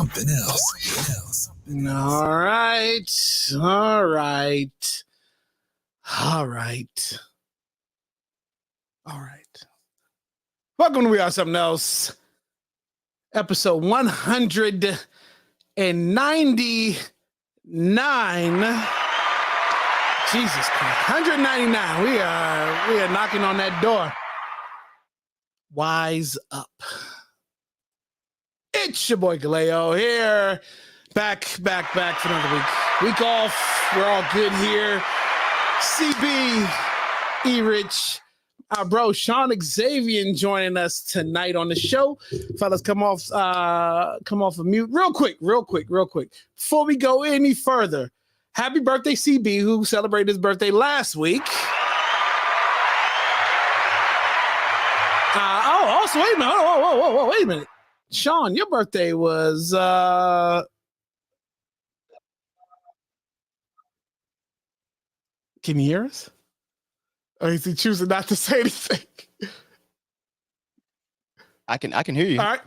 something else. All right. Welcome to We Are Something Else, episode 199. Jesus Christ, 199. We are knocking on that door. Wise up. It's your boy Galeo here. Back for another week. Week off. We're all good here. CB, E-Rich, our bro Sean Xavier joining us tonight on the show. Fellas, come off of mute real quick. Before we go any further, happy birthday, CB, who celebrated his birthday last week. Also, wait a minute. Whoa, wait a minute. Sean, your birthday was can you hear us? Or is he choosing not to say anything? I can hear you. All right.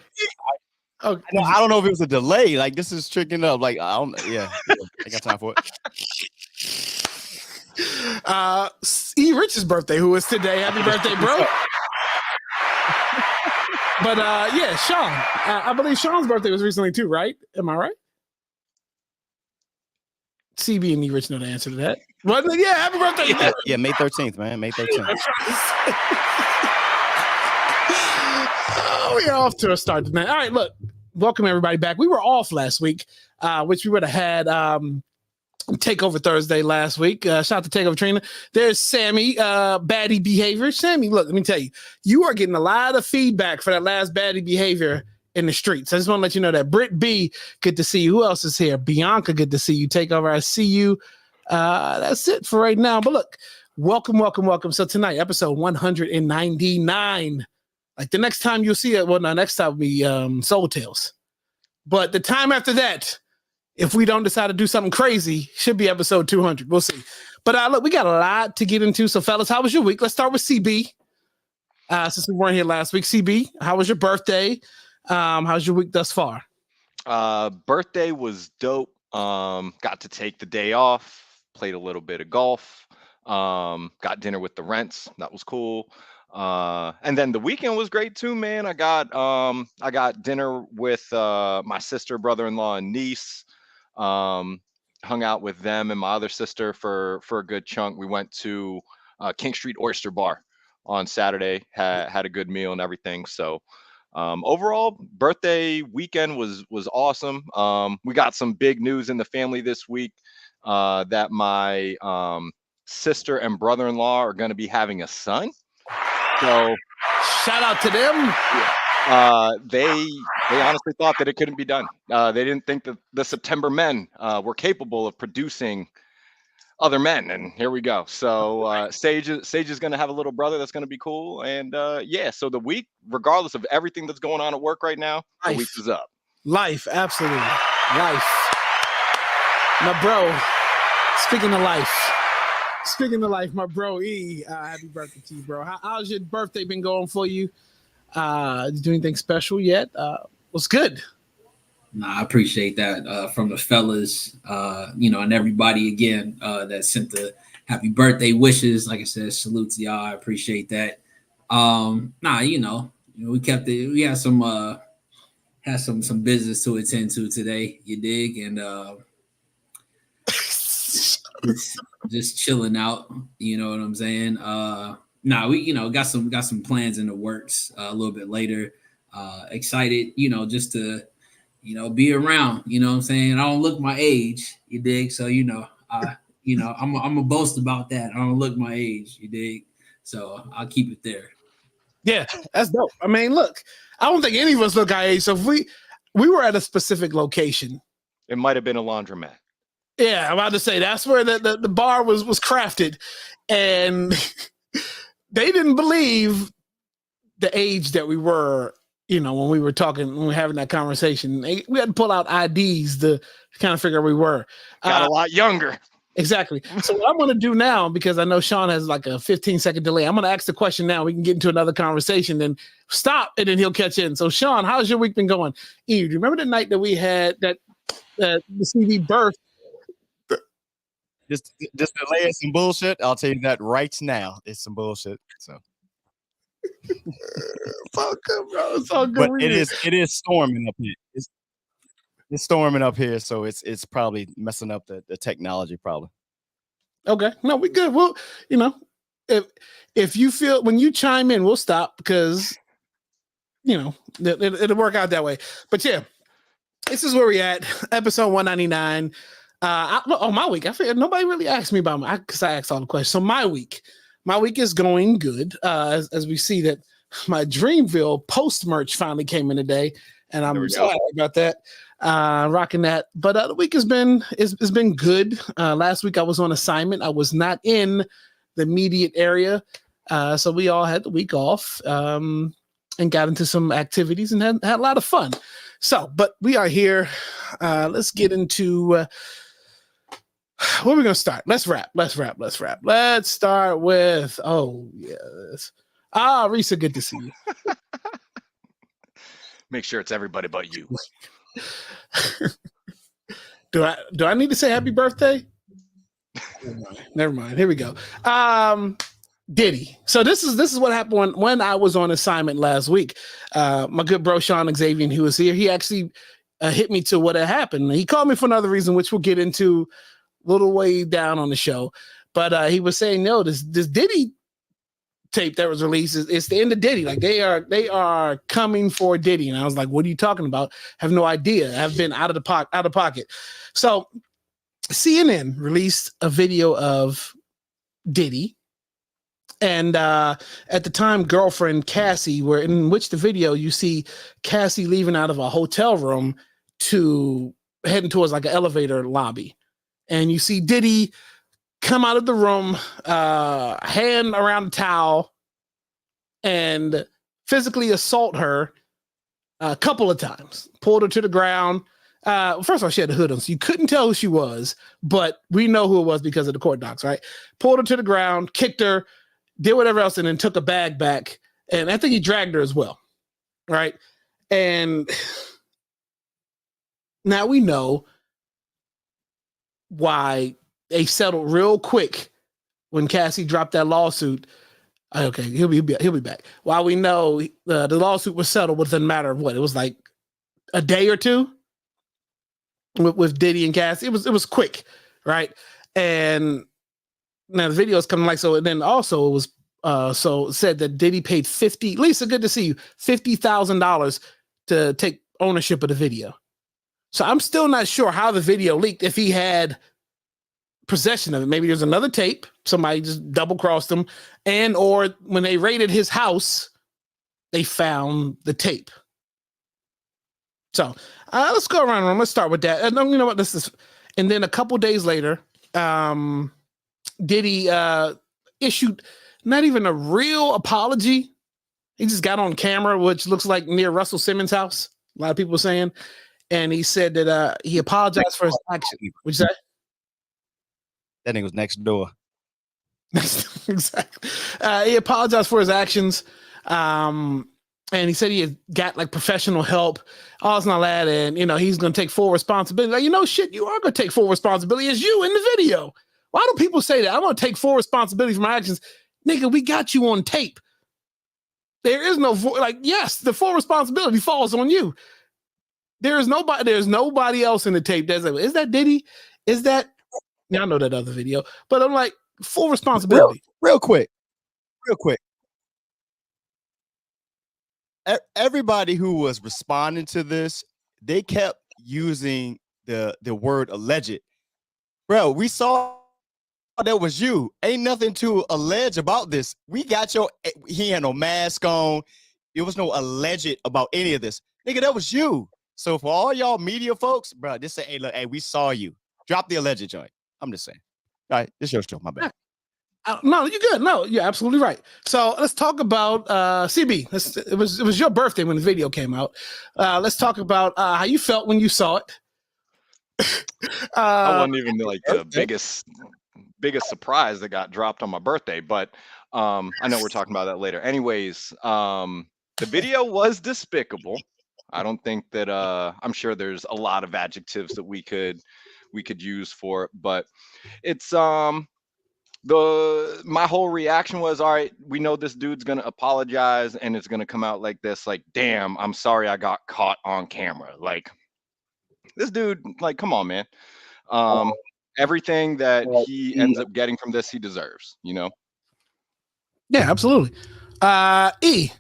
Okay. I don't know if it was a delay. Like, this is tricking up. Like, I got time for it. E-Rich's birthday, who is today. Happy birthday, bro. But yeah, Sean. I believe Sean's birthday was recently too, right? Am I right? CB and E-Rich know the answer to that. Wasn't it? Yeah, happy birthday. Yeah, May 13th, man. May 13th. We are off to a start tonight. All right, look. Welcome everybody back. We were off last week, which we would have had Takeover Thursday last week. Shout out to Takeover Trina. There's Sammy, baddie behavior. Sammy, look, let me tell you, you are getting a lot of feedback for that last baddie behavior in the streets. I just want to let you know that. Britt B, good to see you. Who else is here? Bianca, good to see you. Takeover, I see you. That's it for right now. But look, welcome. So tonight, episode 199. Like the next time you'll see it, well, no, next time will be Soul Tales. But the time after that, if we don't decide to do something crazy, should be episode 200. We'll see. But look, we got a lot to get into. So, fellas, how was your week? Let's start with CB. Since we weren't here last week, CB, how was your birthday? How's your week thus far? Birthday was dope. Got to take the day off. Played a little bit of golf. Got dinner with the Rents. That was cool. And then the weekend was great too, man. I got dinner with my sister, brother-in-law, and niece. Hung out with them and my other sister for a good chunk. We went to King Street Oyster Bar on Saturday. Had a good meal and everything. So overall, birthday weekend was awesome. We got some big news in the family this week that my sister and brother-in-law are going to be having a son. So shout out to them. Yeah. They honestly thought that it couldn't be done. They didn't think that the September men were capable of producing other men, and here we go. So Sage is going to have a little brother that's going to be cool, and yeah. So the week, regardless of everything that's going on at work right now, the week is up. Life, absolutely, life. My bro, speaking of life, my bro E, happy birthday to you, bro. How's your birthday been going for you? Did you do anything special yet? What's good? Nah, I appreciate that from the fellas, and everybody again that sent the happy birthday wishes. Like I said, salute to y'all. I appreciate that. We kept it. We had some business to attend to today. You dig? And just chilling out. You know what I'm saying? We got some plans in the works a little bit later. Excited, just to be around. You know what I'm saying? I don't look my age, you dig? So I'm a boast about that. I don't look my age, you dig? So I'll keep it there. Yeah, that's dope. I mean, look, I don't think any of us look our age. So if we were at a specific location, it might have been a laundromat. Yeah, I'm about to say that's where the bar was crafted, and they didn't believe the age that we were, when we were talking, when we were having that conversation. We had to pull out IDs to kind of figure out where we were. Got a lot younger. Exactly. So what I'm going to do now, because I know Sean has like a 15-second delay, I'm going to ask the question now. We can get into another conversation, then stop, and then he'll catch in. So Sean, how's your week been going? Eve, do you remember the night that we had that the CD birth? Just delay is some bullshit. I'll tell you that right now. It's some bullshit. So It's all good, bro. It's all good. but it is storming up here. It's storming up here, so it's probably messing up the technology probably. Okay. No, we good. Well, if you feel when you chime in, we'll stop because it'll work out that way. But yeah, this is where we at. Episode 199. My week. I figured nobody really asked me about because I asked all the questions. So my week is going good. As we see that my Dreamville post merch finally came in today, and I'm so happy about that. Rocking that. But the week has been good. Last week I was on assignment. I was not in the immediate area, so we all had the week off and got into some activities and had a lot of fun. So, but we are here. Let's get into. Where are we gonna start? Let's wrap. Let's start with yes. Risa, good to see you. Make sure it's everybody but you. Do I need to say happy birthday? Never mind. Here we go. Diddy. So this is what happened when I was on assignment last week. My good bro Sean Xavier, who was here, he actually hit me to what had happened. He called me for another reason, which we'll get into a little way down on the show. But he was saying, no, this Diddy tape that was released it's the end of Diddy. Like they are coming for Diddy. And I was like, what are you talking about? Have no idea. I've been out of pocket. So CNN released a video of Diddy and at the time girlfriend Cassie, in which the video you see Cassie leaving out of a hotel room to heading towards like an elevator lobby. And you see Diddy come out of the room, hand around the towel, and physically assault her a couple of times. Pulled her to the ground. First of all, she had a hood on, so you couldn't tell who she was, but we know who it was because of the court docs, right? Pulled her to the ground, kicked her, did whatever else, and then took a bag back. And I think he dragged her as well, right? And now we know why they settled real quick when Cassie dropped that lawsuit. Okay, he'll be back. While we know the lawsuit was settled within a matter of what? It was like a day or two with Diddy and Cassie. It was quick, right? And now the video is coming like so. And then also it was so it said that Diddy paid Lisa, good to see you, $50,000 to take ownership of the video. So I'm still not sure how the video leaked, if he had possession of it. Maybe there's another tape. Somebody just double crossed him. And or when they raided his house, they found the tape. So let's go around. Let's start with that. And you know what? And then a couple days later, Diddy issued not even a real apology. He just got on camera, which looks like near Russell Simmons' house. A lot of people saying. And he said that he apologized for his action. What'd you say? That nigga was next door. Exactly. He apologized for his actions. And he said he had got like professional help. All this and all that. And, he's going to take full responsibility. Like, shit, you are going to take full responsibility as you in the video. Why do people say that? I'm going to take full responsibility for my actions. Nigga, we got you on tape. There is no, yes, the full responsibility falls on you. There's nobody else in the tape that's like, is that Diddy? Is that, I know that other video, but I'm like, full responsibility. Real quick. Everybody who was responding to this, they kept using the word alleged. Bro, we saw that was you. Ain't nothing to allege about this. We got he had no mask on. There was no alleged about any of this. Nigga, that was you. So for all y'all media folks, bro, just say, hey, look, hey, we saw you. Drop the alleged joint. I'm just saying. All right, this is your show. My bad. No, you're good. No, you're absolutely right. So let's talk about CB. It was your birthday when the video came out. Let's talk about how you felt when you saw it. That Uh, wasn't even like the biggest surprise that got dropped on my birthday, but I know we're talking about that later. Anyways, the video was despicable. I don't think that I'm sure there's a lot of adjectives that we could use for it, but it's my whole reaction was, all right, we know this dude's gonna apologize and it's gonna come out like this, like, damn, I'm sorry I got caught on camera. Like, this dude, like, come on, man. Everything that he ends up getting from this, he deserves, you know? yeah, absolutely. E.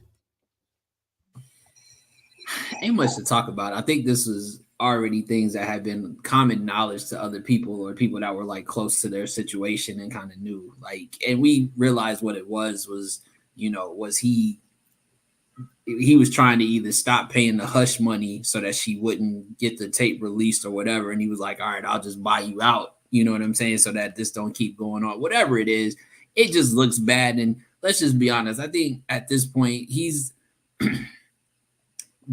Ain't much to talk about. I think this was already things that had been common knowledge to other people or people that were like close to their situation and kind of knew. Like, and we realized what it was, you know, was he was trying to either stop paying the hush money so that she wouldn't get the tape released or whatever. And he was like, all right, I'll just buy you out. You know what I'm saying? So that this don't keep going on. Whatever it is, it just looks bad. And let's just be honest. I think at this point, he's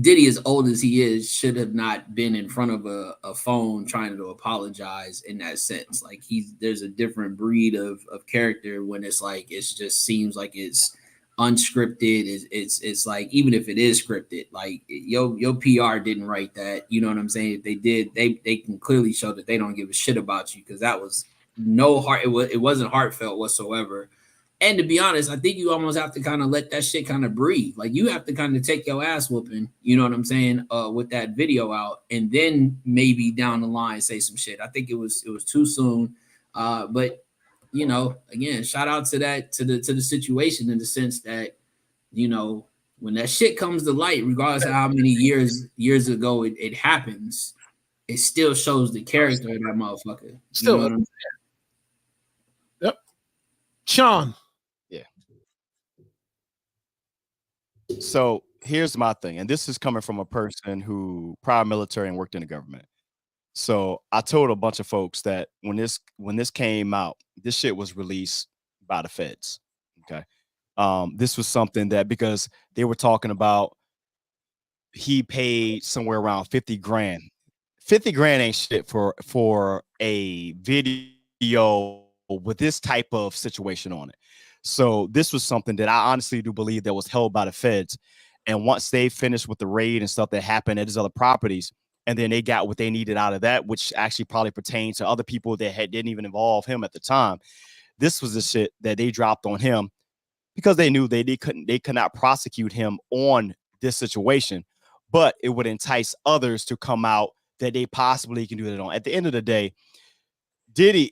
Diddy, as old as he is, should have not been in front of a phone trying to apologize in that sense. Like, there's a different breed of character when it's like, it's just seems like it's unscripted. It's like, even if it is scripted, like your PR didn't write that. You know what I'm saying? If they did, they can clearly show that they don't give a shit about you, because that was no heart. It wasn't heartfelt whatsoever. And to be honest, I think you almost have to kind of let that shit kind of breathe. Like, you have to kind of take your ass whooping, you know what I'm saying, with that video out, and then maybe down the line say some shit. I think it was too soon. But you know, again, shout out to the situation, in the sense that, you know, when that shit comes to light, regardless of how many years ago it happens, it still shows the character of that motherfucker. Still, you know what I'm saying? Yep. Sean. So here's my thing, and this is coming from a person who prior military and worked in the government. So I told a bunch of folks that when this came out, this shit was released by the feds. Okay. This was something that, because they were talking about, he paid somewhere around 50 grand. 50 grand ain't shit for a video with this type of situation on it. So this was something that I honestly do believe that was held by the feds. And once they finished with the raid and stuff that happened at his other properties, and then they got what they needed out of that, which actually probably pertains to other people that didn't even involve him at the time. This was the shit that they dropped on him, because they knew they could not prosecute him on this situation, but it would entice others to come out that they possibly can do that on. At the end of the day, Diddy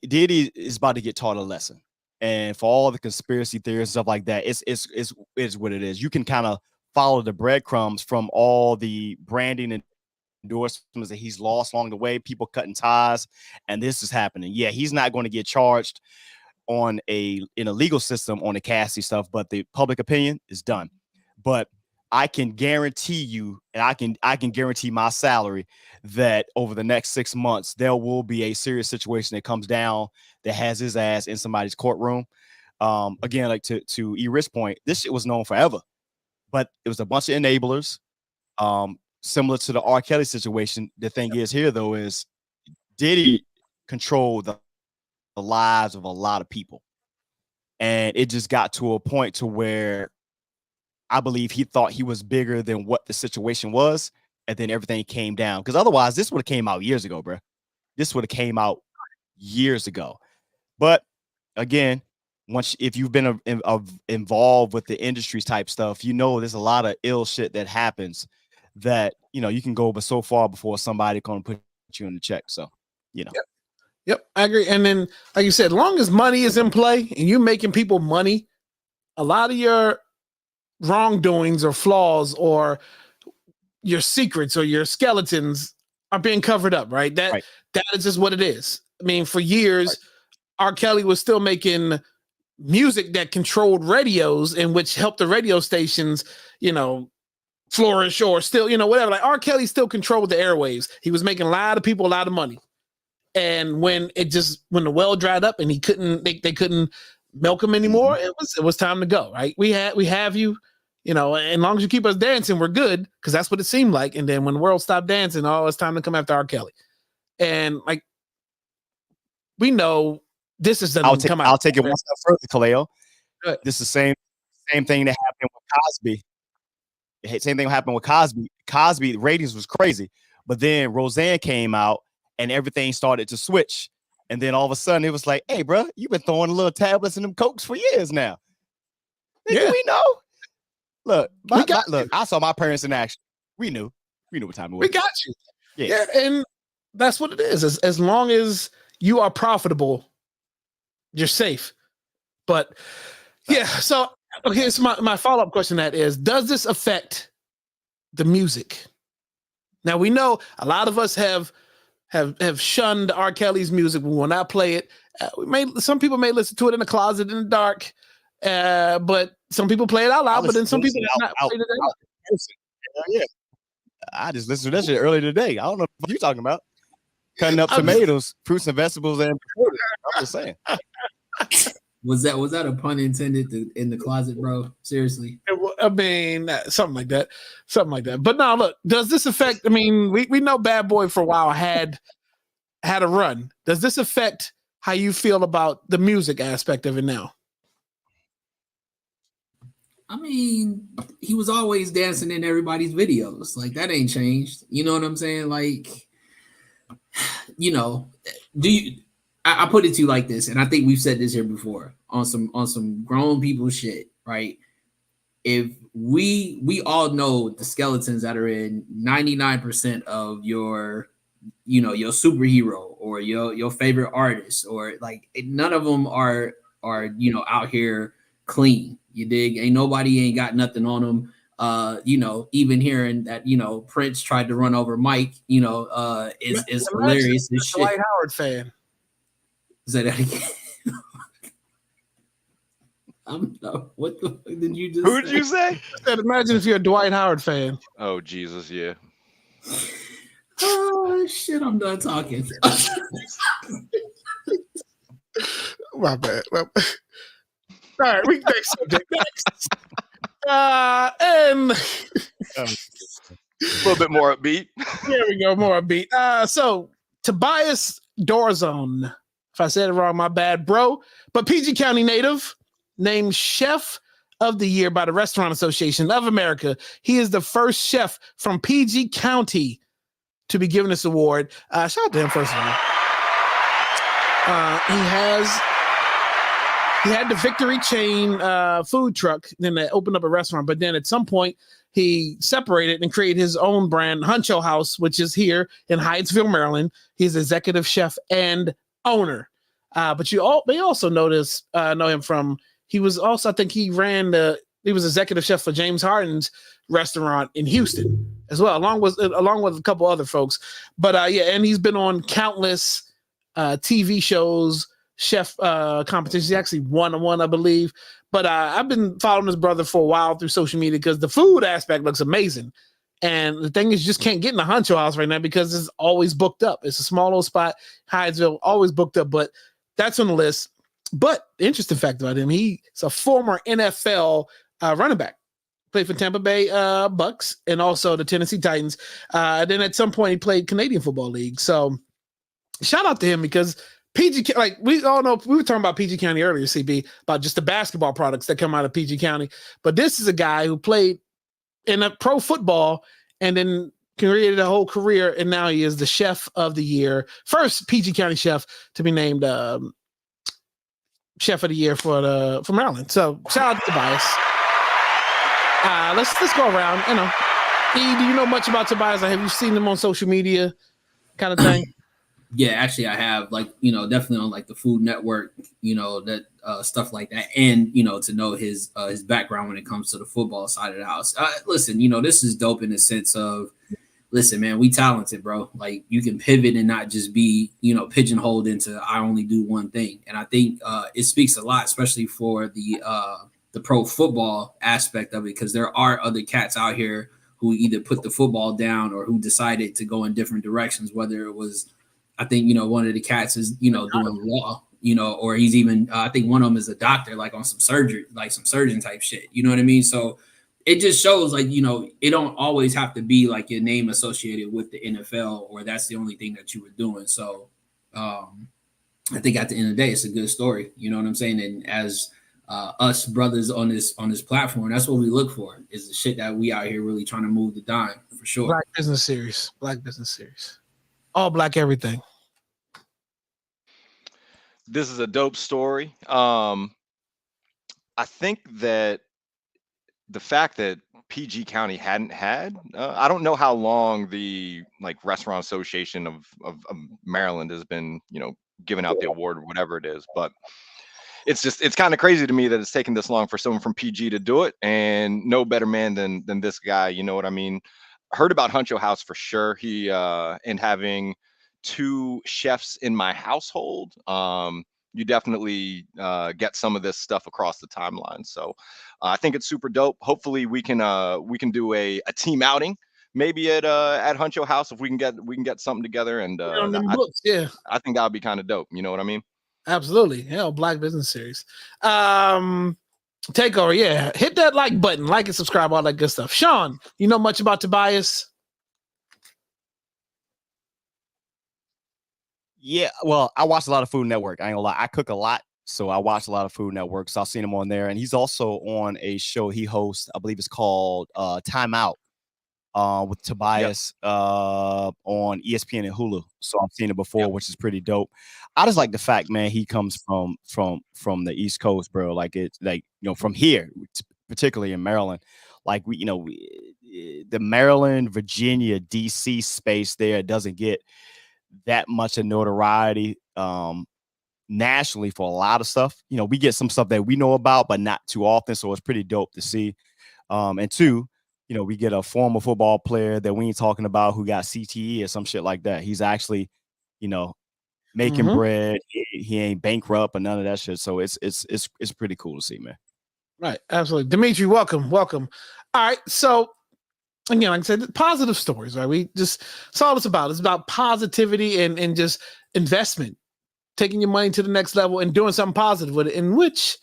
is about to get taught a lesson. And for all the conspiracy theories and stuff like that, it's what it is. You can kind of follow the breadcrumbs from all the branding and endorsements that he's lost along the way, people cutting ties, and this is happening. Yeah, he's not going to get charged in a legal system on the Cassie stuff, but the public opinion is done. But I can guarantee you, and I can guarantee my salary, that over the next 6 months, there will be a serious situation that comes down that has his ass in somebody's courtroom. Again, like to E-Rich point, this shit was known forever, but it was a bunch of enablers, similar to the R. Kelly situation. The thing is here, though, is Diddy controlled the lives of a lot of people. And it just got to a point to where I believe he thought he was bigger than what the situation was, and then everything came down. Because otherwise, this would have came out years ago, bro. This would have came out years ago. But again, if you've been involved with the industry type stuff, you know there's a lot of ill shit that happens that, you know, you can go but so far before somebody gonna put you in the check. So, you know. Yep, I agree. And then, like you said, as long as money is in play and you're making people money, a lot of your wrongdoings or flaws or your secrets or your skeletons are being covered up, right? That is just what it is. I mean, for years, R. Kelly was still making music that controlled radios, and which helped the radio stations, you know, flourish, or still, you know, whatever. Like, R. Kelly still controlled the airwaves. He was making a lot of people a lot of money. And when the well dried up and they couldn't milk him anymore, it was time to go, right? We have you, you know, and as long as you keep us dancing, we're good, because that's what it seemed like. And then when the world stopped dancing, it's time to come after R. Kelly. And like we know this is I'll come out. I'll take it one step further, Kaleo. Good. This is the same thing that happened with Cosby. Same thing happened with Cosby. Cosby ratings was crazy, but then Roseanne came out and everything started to switch. And then all of a sudden it was like, hey, bro, you've been throwing little tablets in them cokes for years now. Nigga, we know. Look, look, I saw my parents in action. We knew what time it was. We got you. Yeah, and that's what it is. As long as you are profitable, you're safe. But yeah, so okay, so my follow-up question to that is, does this affect the music? Now we know a lot of us have shunned R. Kelly's music. We will not play it. Some people may listen to it in the closet in the dark, but some people play it out loud. But then some people not play it out. Yeah, I just listened to that shit earlier today. I don't know what you're talking about. Cutting up tomatoes, fruits and vegetables, and I'm just saying. Was that a pun intended in the closet, bro? Seriously. I mean, something like that. But now, look, does this affect? I mean, we know Bad Boy for a while had a run. Does this affect how you feel about the music aspect of it now? I mean, he was always dancing in everybody's videos. Like, that ain't changed. You know what I'm saying? Like, you know, I put it to you like this, and I think we've said this here before on some grown people shit, right? If we all know the skeletons that are in 99% of your, you know, your superhero or your favorite artist, or like none of them are you know, out here clean. You dig? Ain't got nothing on them. You know, even hearing that, you know, Prince tried to run over Mike, you know, is hilarious as shit. Dwight Howard fan. Say that again. What the fuck did you just Who did you say? I said, imagine if you're a Dwight Howard fan. Oh, Jesus, yeah. Oh, shit, I'm done talking. My bad. All right, we next subject. Next. And A little bit more upbeat. there we go, more upbeat. So Tobias Dorzone, if I said it wrong, my bad, bro. But PG County native, named Chef of the Year by the Restaurant Association of America. He is the first chef from PG County to be given this award. Shout out to him, first of all. He had the Victory Chain food truck, then they opened up a restaurant. But then at some point, he separated and created his own brand, Huncho House, which is here in Hyattsville, Maryland. He's executive chef and owner. But you may also know him from, he was also, I think he was executive chef for James Harden's restaurant in Houston as well, along with a couple other folks. But yeah, and he's been on countless TV shows, chef competitions. He actually won one, I believe. But I've been following this brother for a while through social media because the food aspect looks amazing. And the thing is, you just can't get in the Huncho House right now because it's always booked up. It's a small little spot, Hyattsville, always booked up. But that's on the list. But the interesting fact about him, he's a former NFL running back. Played for Tampa Bay Bucks and also the Tennessee Titans. Then at some point, he played Canadian Football League. So shout out to him because PG, like we all know, we were talking about PG County earlier, CB, about just the basketball products that come out of PG County. But this is a guy who played in a pro football and then created a whole career. And now he is the chef of the year. First PG County chef to be named chef of the year for Maryland. So shout out to Tobias. Let's go around. You know, E, do you know much about Tobias? Have you seen him on social media, kind of thing? Yeah, actually, I have. Like, you know, definitely on like the Food Network. You know, that stuff like that, and you know, to know his background when it comes to the football side of the house. Listen, you know, this is dope in the sense of, listen, man, we talented, bro. Like, you can pivot and not just be, you know, pigeonholed into I only do one thing. And I think it speaks a lot, especially for the pro football aspect of it, because there are other cats out here who either put the football down or who decided to go in different directions, whether it was, I think, you know, one of the cats is, you know, doing law, you know, or he's even, I think one of them is a doctor, like on some surgery, like some surgeon type shit. You know what I mean? So it just shows like, you know, it don't always have to be like your name associated with the NFL or that's the only thing that you were doing. So I think at the end of the day, it's a good story. You know what I'm saying? And as us brothers on this platform, that's what we look for is the shit that we out here really trying to move the dime for sure. Black Business Series. All black everything. This is a dope story. I think that the fact that PG County hadn't had, I don't know how long the like Restaurant Association of Maryland has been, you know, giving out the award or whatever it is, but it's kind of crazy to me that it's taken this long for someone from PG to do it, and no better man than this guy. You know what I mean? Heard about Huncho House for sure. He and having 2 chefs in my household. You definitely get some of this stuff across the timeline. So I think it's super dope. Hopefully we can do a team outing maybe at Huncho House if we can get something together. And I think that would be kind of dope. You know what I mean? Absolutely. Hell, Black Business Series. Takeover. Yeah. Hit that like button, like and subscribe, all that good stuff. Sean, you know much about Tobias? Yeah, well, I watch a lot of Food Network. I ain't gonna lie, I cook a lot, so I watch a lot of Food Network. So I've seen him on there, and he's also on a show he hosts. I believe it's called Time Out with Tobias on ESPN and Hulu. So I've seen it before, which is pretty dope. I just like the fact, man, he comes from the East Coast, bro. Like it's like, you know, from here, particularly in Maryland. Like the Maryland, Virginia, DC space there doesn't get that much of notoriety nationally for a lot of stuff. You know, we get some stuff that we know about, but not too often. So it's pretty dope to see. And 2, you know, we get a former football player that we ain't talking about who got CTE or some shit like that. He's actually, you know, making bread. He ain't bankrupt or none of that shit. So it's pretty cool to see, man. Right. Absolutely. Dimitri, welcome. All right. So again, like I said, positive stories, right? That's all it's about. It's about positivity and just investment, taking your money to the next level and doing something positive with it. In which,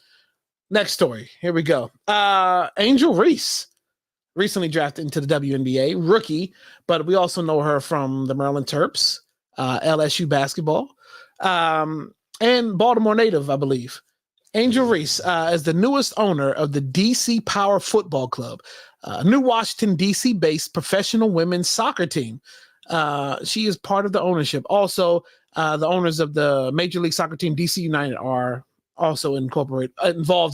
next story, here we go. Angel Reese, recently drafted into the WNBA, rookie, but we also know her from the Maryland Terps, LSU basketball, and Baltimore native, I believe. Angel Reese is the newest owner of the DC Power Football Club, a new Washington, D.C.-based professional women's soccer team. She is part of the ownership. Also, the owners of the Major League Soccer team, DC United, are also involved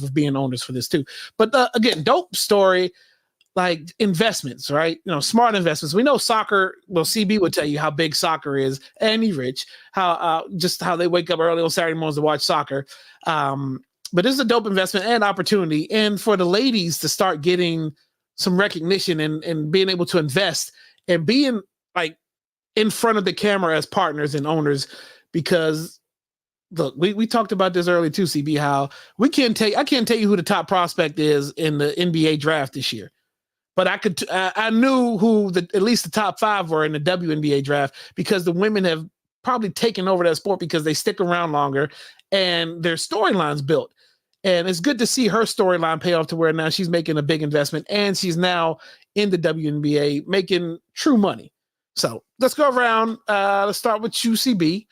with being owners for this too. But again, dope story, like investments, right? You know, smart investments. We know soccer. Well, CB would tell you how big soccer is, and he rich. How they wake up early on Saturday mornings to watch soccer. But this is a dope investment and opportunity, and for the ladies to start getting some recognition and being able to invest and being like in front of the camera as partners and owners, because look, we talked about this earlier too, CB, how I can't tell you who the top prospect is in the NBA draft this year, but I knew who at least the top 5 were in the WNBA draft, because the women have probably taken over that sport because they stick around longer and their storylines built. And it's good to see her storyline pay off to where now she's making a big investment and she's now in the WNBA making true money. So let's go around. Let's start with you, CB.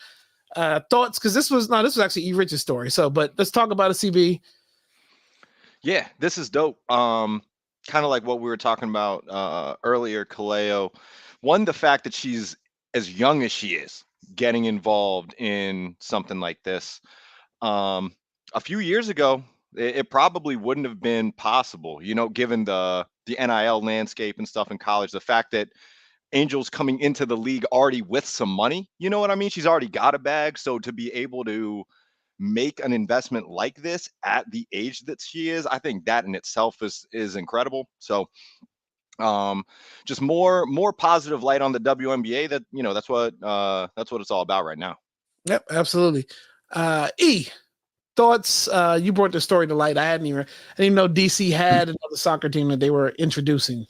Thoughts? Because this was actually E. Rich's story. So, but let's talk about it, CB. Yeah, this is dope. Kind of like what we were talking about earlier, Kaleo. One, the fact that she's as young as she is, getting involved in something like this. A few years ago, it probably wouldn't have been possible, you know, given the NIL landscape and stuff in college. The fact that Angel's coming into the league already with some money, you know what I mean? She's already got a bag. So to be able to make an investment like this at the age that she is, I think that in itself is incredible. So just more positive light on the WNBA. That, you know, that's what it's all about right now. Yep, absolutely. E, thoughts? You brought the story to light. I didn't even know DC had another soccer team that they were introducing.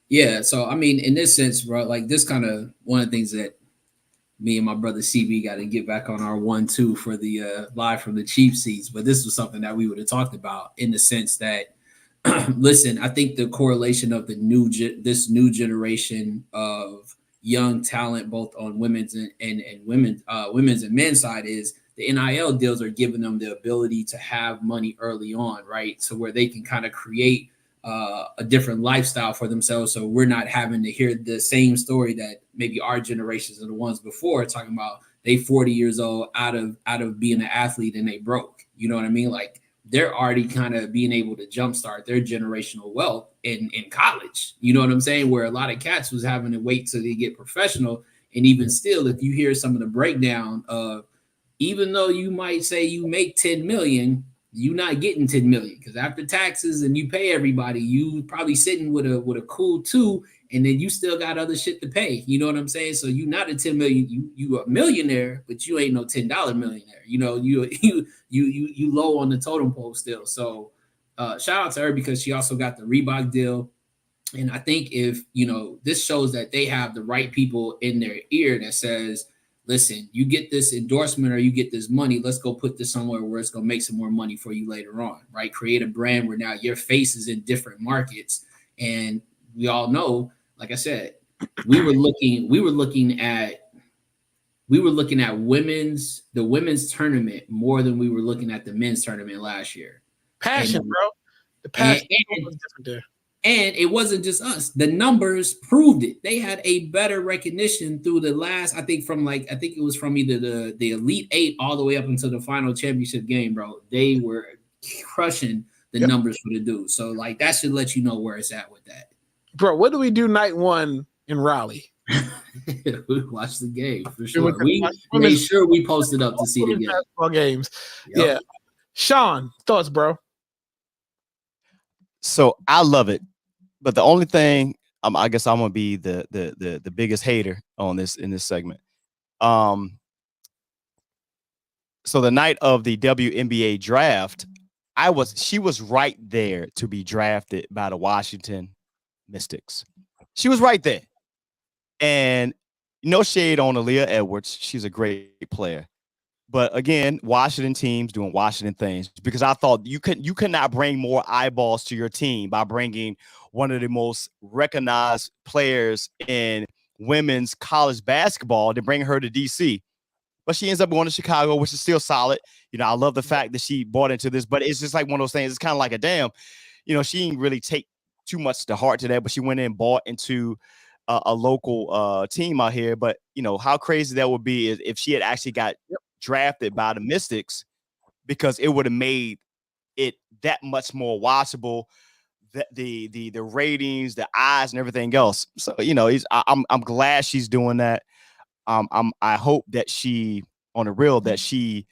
Yeah, so I mean, in this sense, bro, like this kind of one of the things that me and my brother CB got to get back on our 1-2 for the live from the cheap seats. But this was something that we would have talked about in the sense that listen, I think the correlation of this new generation of young talent, both on women's and women's and men's side, is the NIL deals are giving them the ability to have money early on, right? So where they can kind of create a different lifestyle for themselves. So we're not having to hear the same story that maybe our generations and the ones before talking about they 40 years old out of being an athlete and they broke. You know what I mean? Like they're already kind of being able to jumpstart their generational wealth in college. You know what I'm saying? Where a lot of cats was having to wait till they get professional. And even still, if you hear some of the breakdown of, even though you might say you make 10 million, you're not getting 10 million because after taxes and you pay everybody, you probably sitting with a cool 2, and then you still got other shit to pay. You know what I'm saying? So you're not a 10 million, you a millionaire, but you ain't no $10 millionaire. You know, you low on the totem pole still. So shout out to her because she also got the Reebok deal. And I think if, this shows that they have the right people in their ear that says, listen, you get this endorsement or you get this money, let's go put this somewhere where it's going to make some more money for you later on, right? Create a brand where now your face is in different markets. And we all know, like I said, we were looking at the women's tournament more than we were looking at the men's tournament last year. Passion, bro. The passion was different there. And it wasn't just us. The numbers proved it. They had a better recognition through the last, I think it was from either the Elite 8 all the way up until the final championship game, bro. They were crushing the numbers for the dudes. So, like, that should let you know where it's at with that. Bro, what do we do night 1 in Raleigh? We watched the game, for sure. We made sure we posted up to see the game. Basketball games. Yep. Yeah. Sean, thoughts, bro? So I love it, but the only thing I guess I'm gonna be the biggest hater on this in this segment. So the night of the WNBA draft, she was right there to be drafted by the Washington Mystics. She was right there, and no shade on Aaliyah Edwards. She's a great player. But again, Washington teams doing Washington things, because I thought you could not bring more eyeballs to your team by bringing one of the most recognized players in women's college basketball to bring her to DC. But she ends up going to Chicago, which is still solid. I love the fact that she bought into this, but it's just like one of those things. It's kind of like a damn, she didn't really take too much to heart to that, but she went in and bought into a local team out here. But how crazy that would be is if she had actually got drafted by the Mystics, because it would have made it that much more watchable, the ratings, the eyes, and everything else. So I'm glad she's doing that. I hope that she, on the real, that she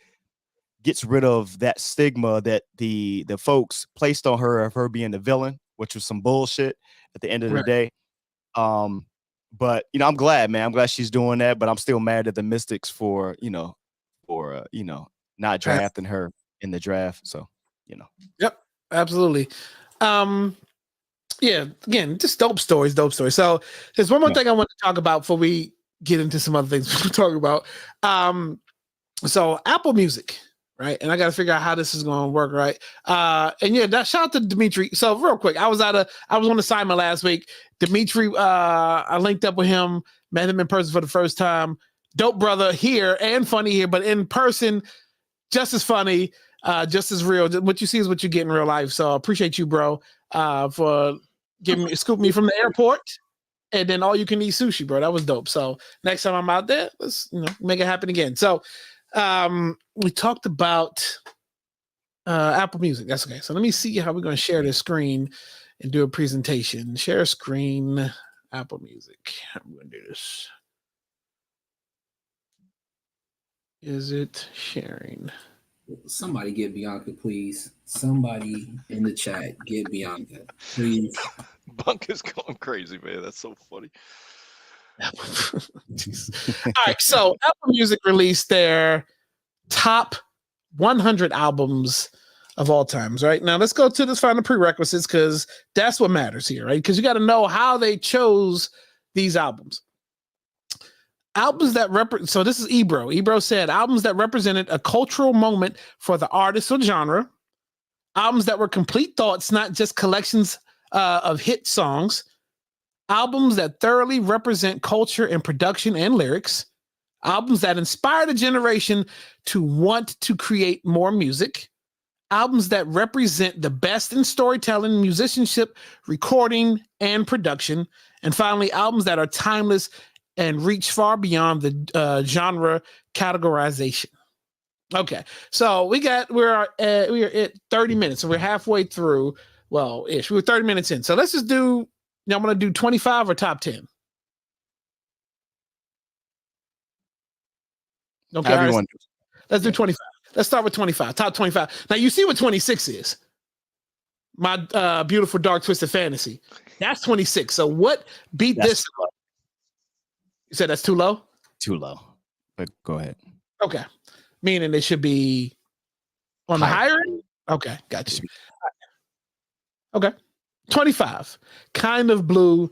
gets rid of that stigma that the folks placed on her of her being the villain, which was some bullshit at the end of the day. But I'm glad, man. I'm glad she's doing that, but I'm still mad at the Mystics for not drafting her in the draft. So, Yep, absolutely. Yeah, again, just dope stories. So there's one more thing I want to talk about before we get into some other things we're talking about. So Apple Music, right? And I got to figure out how this is going to work, right? And yeah, shout out to Dimitri. So real quick, I was on assignment last week. Dimitri, I linked up with him, met him in person for the first time. Dope brother here and funny here, but in person, just as funny, just as real. What you see is what you get in real life. So I appreciate you, bro, for scooping me from the airport, and then all you can eat sushi, bro. That was dope. So next time I'm out there, let's make it happen again. So we talked about Apple Music. That's okay. So let me see how we're going to share this screen and do a presentation. Share screen, Apple Music. I'm going to do this. Is it sharing? Somebody get Bianca, please. Somebody in the chat get Bianca, please. Bunk is going crazy, man. That's so funny. All right, so Apple Music released their top 100 albums of all times, right? Now let's go to this final prerequisites, because that's what matters here, right? Because you got to know how they chose these albums. Albums that so this is Ebro. Ebro said albums that represented a cultural moment for the artist or genre, albums that were complete thoughts, not just collections of hit songs, albums that thoroughly represent culture and production and lyrics, albums that inspired a generation to want to create more music, albums that represent the best in storytelling, musicianship, recording, and production, and finally, albums that are timeless and reach far beyond the genre categorization. Okay, so we're at 30 minutes, so we're halfway through. Well, ish. We're 30 minutes in, so let's just do. I'm going to do 25 or top 10. Okay, Everyone. let's do 25. Let's start with 25. Top 25. Now you see what 26 is. My beautiful dark twisted fantasy. That's 26. So what beat That's this? You said that's too low? Too low. But go ahead. Okay. Meaning it should be on the higher end? Okay, got you. Okay. 25. Kind of Blue,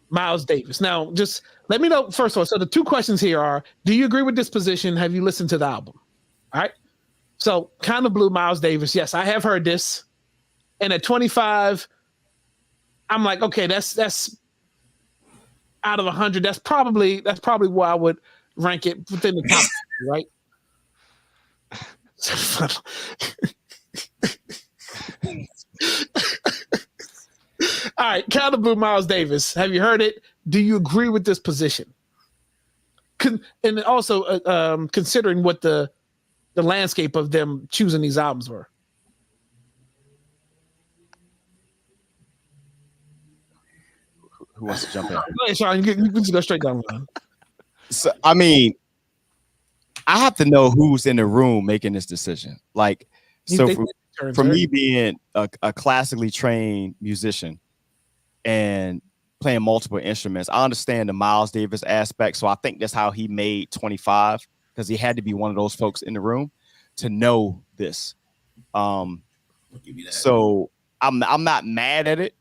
Miles Davis. Now, just let me know, first of all, so the two questions here are, do you agree with this position? Have you listened to the album? All right. So Kind of Blue, Miles Davis. Yes, I have heard this. And at 25, I'm like, okay, that's out of 100. That's probably where I would rank it within the top, right? All right, Kind of Blue, Miles Davis. Have you heard it? Do you agree with this position? And also considering what the landscape of them choosing these albums were. Who wants to jump in? Go ahead, Sean. You can just go straight down the line. So, I mean, I have to know who's in the room making this decision. Like, so for me being a classically trained musician and playing multiple instruments, I understand the Miles Davis aspect. So I think that's how he made 25, because he had to be one of those folks in the room to know this. So I'm not mad at it.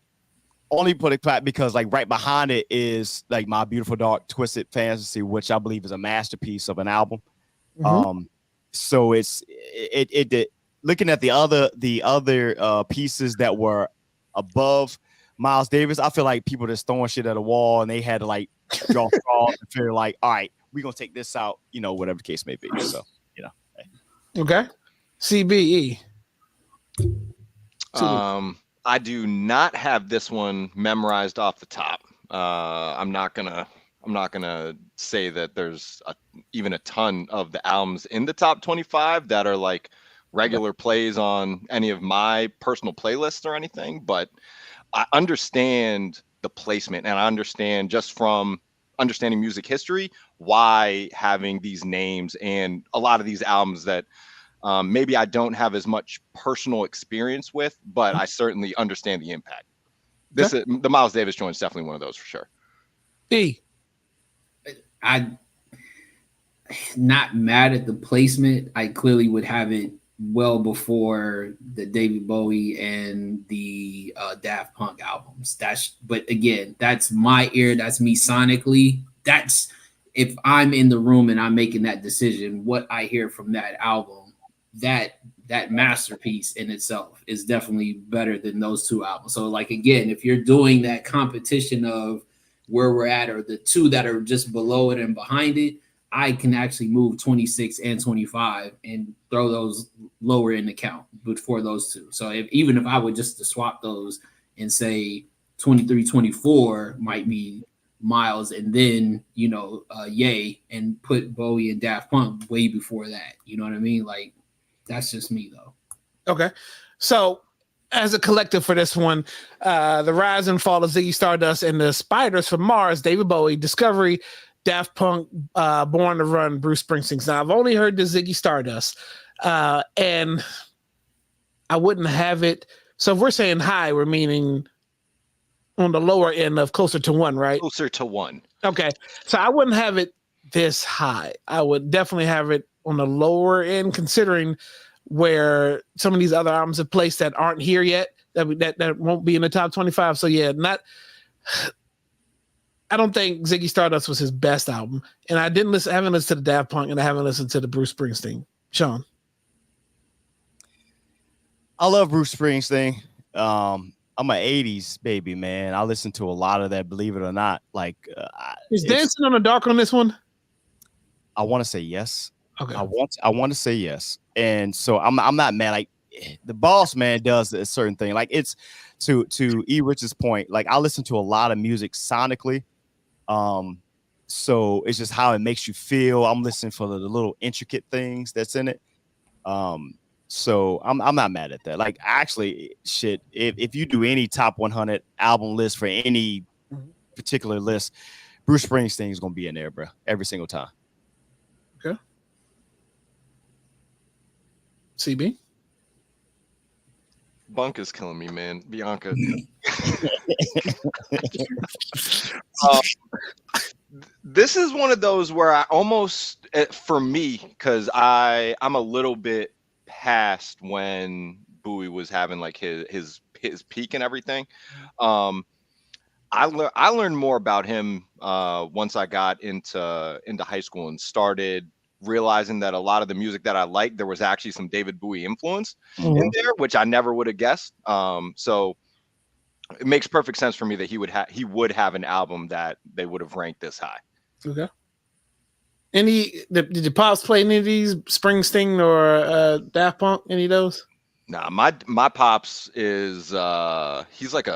Only put it flat because like right behind it is like My Beautiful Dark Twisted Fantasy, which I believe is a masterpiece of an album. Mm-hmm. So it looking at the other pieces that were above Miles Davis, I feel like people just throwing shit at a wall and they had to like draw straws and figure like, all right, we're gonna take this out, whatever the case may be. So, hey. Okay. CBE. I do not have this one memorized off the top. I'm not gonna say that there's even a ton of the albums in the top 25 that are like regular plays on any of my personal playlists or anything, but I understand the placement, and I understand just from understanding music history why having these names and a lot of these albums that maybe I don't have as much personal experience with, but I certainly understand the impact. This is the Miles Davis joint is definitely one of those for sure. I'm not mad at the placement. I clearly would have it well before the David Bowie and the Daft Punk albums. But again, that's my ear. That's me sonically. That's if I'm in the room and I'm making that decision, what I hear from that album, that masterpiece in itself is definitely better than those two albums. So like, again, if you're doing that competition of where we're at or the two that are just below it and behind it, I can actually move 26 and 25 and throw those lower in the count before those two. So even if I would just to swap those and say 23, 24 might be Miles and then, Ye, and put Bowie and Daft Punk way before that. You know what I mean? Like, that's just me though. Okay. So as a collective for this one, the rise and fall of Ziggy Stardust and the Spiders from Mars, David Bowie, Discovery, Daft Punk, Born to Run, Bruce Springsteen. Now I've only heard the Ziggy Stardust, and I wouldn't have it. So if we're saying high, we're meaning on the lower end of closer to 1, right? Closer to 1. Okay. So I wouldn't have it this high. I would definitely have it on the lower end, considering where some of these other albums have placed that aren't here yet, that won't be in the top 25. So yeah, I don't think Ziggy Stardust was his best album, and I haven't listened to the Daft Punk, and I haven't listened to the Bruce Springsteen. Sean, I love Bruce Springsteen. I'm an 80s baby, man. I listen to a lot of that, believe it or not. Like, Is Dancing on the Dark on this one? I want to say yes. Okay. I want to say yes. And so I'm not mad. Like, the boss man does a certain thing. Like, it's to E. Rich's point. Like, I listen to a lot of music sonically. So it's just how it makes you feel. I'm listening for the little intricate things that's in it. So I'm not mad at that. Like, actually, shit, if you do any top 100 album list for any particular list, Bruce Springsteen is gonna be in there, bro, every single time. Okay. CB. Bunk is killing me, man. Bianca. This is one of those where I almost, for me, because I'm a little bit past when Bowie was having like his peak and everything. I learned more about him once I got into high school and started realizing that a lot of the music that I liked, there was actually some David Bowie influence in there, which I never would have guessed. So it makes perfect sense for me that he would have an album that they would have ranked this high. Okay. Did your pops play any of these, Springsteen or Daft Punk? Any of those? Nah, my pops is he's like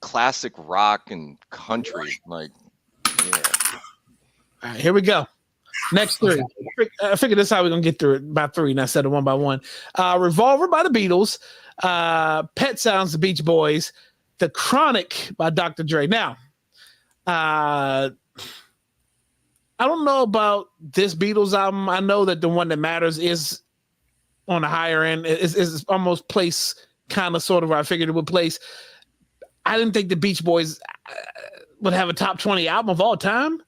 classic rock and country. Like, yeah. All right, here we go. Next three. I figured this is how we're gonna get through it by three, not set it one by one. Revolver by the Beatles, Pet Sounds, the Beach Boys, The Chronic by Dr. Dre. Now, I don't know about this Beatles album. I know that the one that matters is on the higher end. Is almost place kind of sort of where I figured it would place. I didn't think the Beach Boys would have a top 20 album of all time.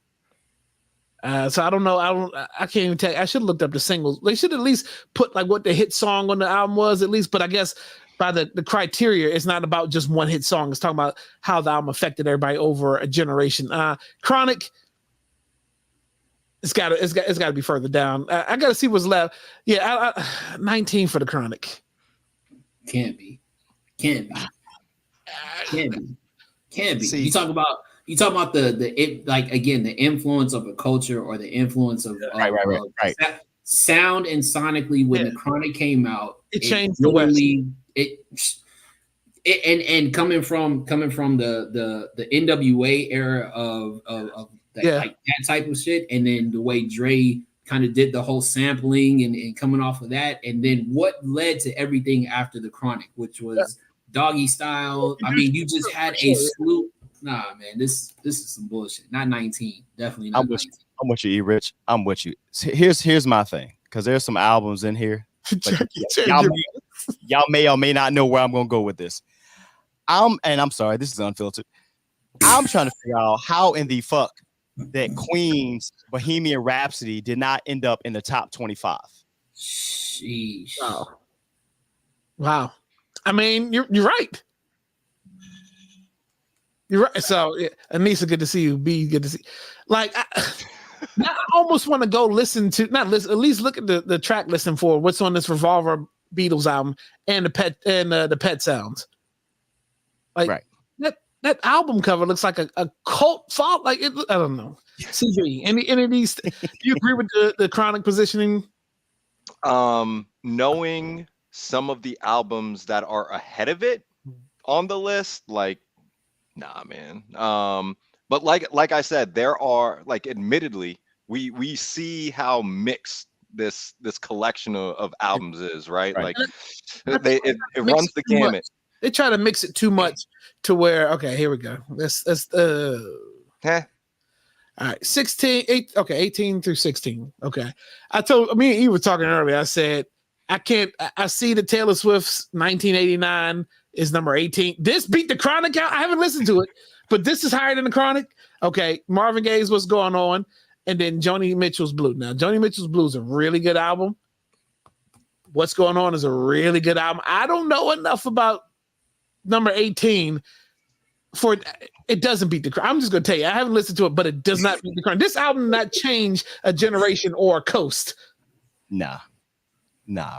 So I don't know. I can't even tell. I should have looked up the singles. They should at least put like what the hit song on the album was at least. But I guess by the criteria, it's not about just one hit song. It's talking about how the album affected everybody over a generation. Chronic. It's got to be further down. I got to see what's left. Yeah, 19 for the Chronic. Can't be. See, you talk about the influence of a culture or the influence of right. Sound and sonically when the Chronic came out, it changed the West. And coming from the NWA era of like that type of shit, and then the way Dre kind of did the whole sampling and coming off of that, and then what led to everything after the Chronic, which was Doggy Style. I mean, you just had a slew. Nah, man, this is some bullshit. Not 19, definitely not. I'm with you, E. Rich. I'm with you. Here's my thing, because there's some albums in here. Y'all may or may not know where I'm gonna go with this. I'm sorry, this is unfiltered. I'm trying to figure out how in the fuck that Queen's Bohemian Rhapsody did not end up in the top 25. Sheesh. Wow. I mean, you're right. You're right. So, Anissa, good to see you. B, good to see. Like, I almost want to go listen to, at least look at the track listing for what's on this Revolver Beatles album and the Pet Sounds. Like, right. That album cover looks like a cult font. Like, I don't know. CJ, any of these? Do you agree with the Chronic positioning? Knowing some of the albums that are ahead of it on the list, like, nah, man. But like I said, there are, like, admittedly, we see how mixed this collection of albums is, right? Like, it runs the gamut. They try to mix it too much to where, okay, here we go. Let's all right, 18 through 16. Okay. Me and you were talking earlier. I said, I see the Taylor Swift's 1989 is number 18. This beat the Chronic out. I haven't listened to it, but this is higher than the Chronic. Okay. Marvin Gaye's What's Going On. And then Joni Mitchell's Blue. Now, Joni Mitchell's Blue is a really good album. What's Going On is a really good album. I don't know enough about number 18 for it doesn't beat the Chronic. I'm just going to tell you, I haven't listened to it, but it does not beat the Chronic. This album did not change a generation or a coast. Nah, bro.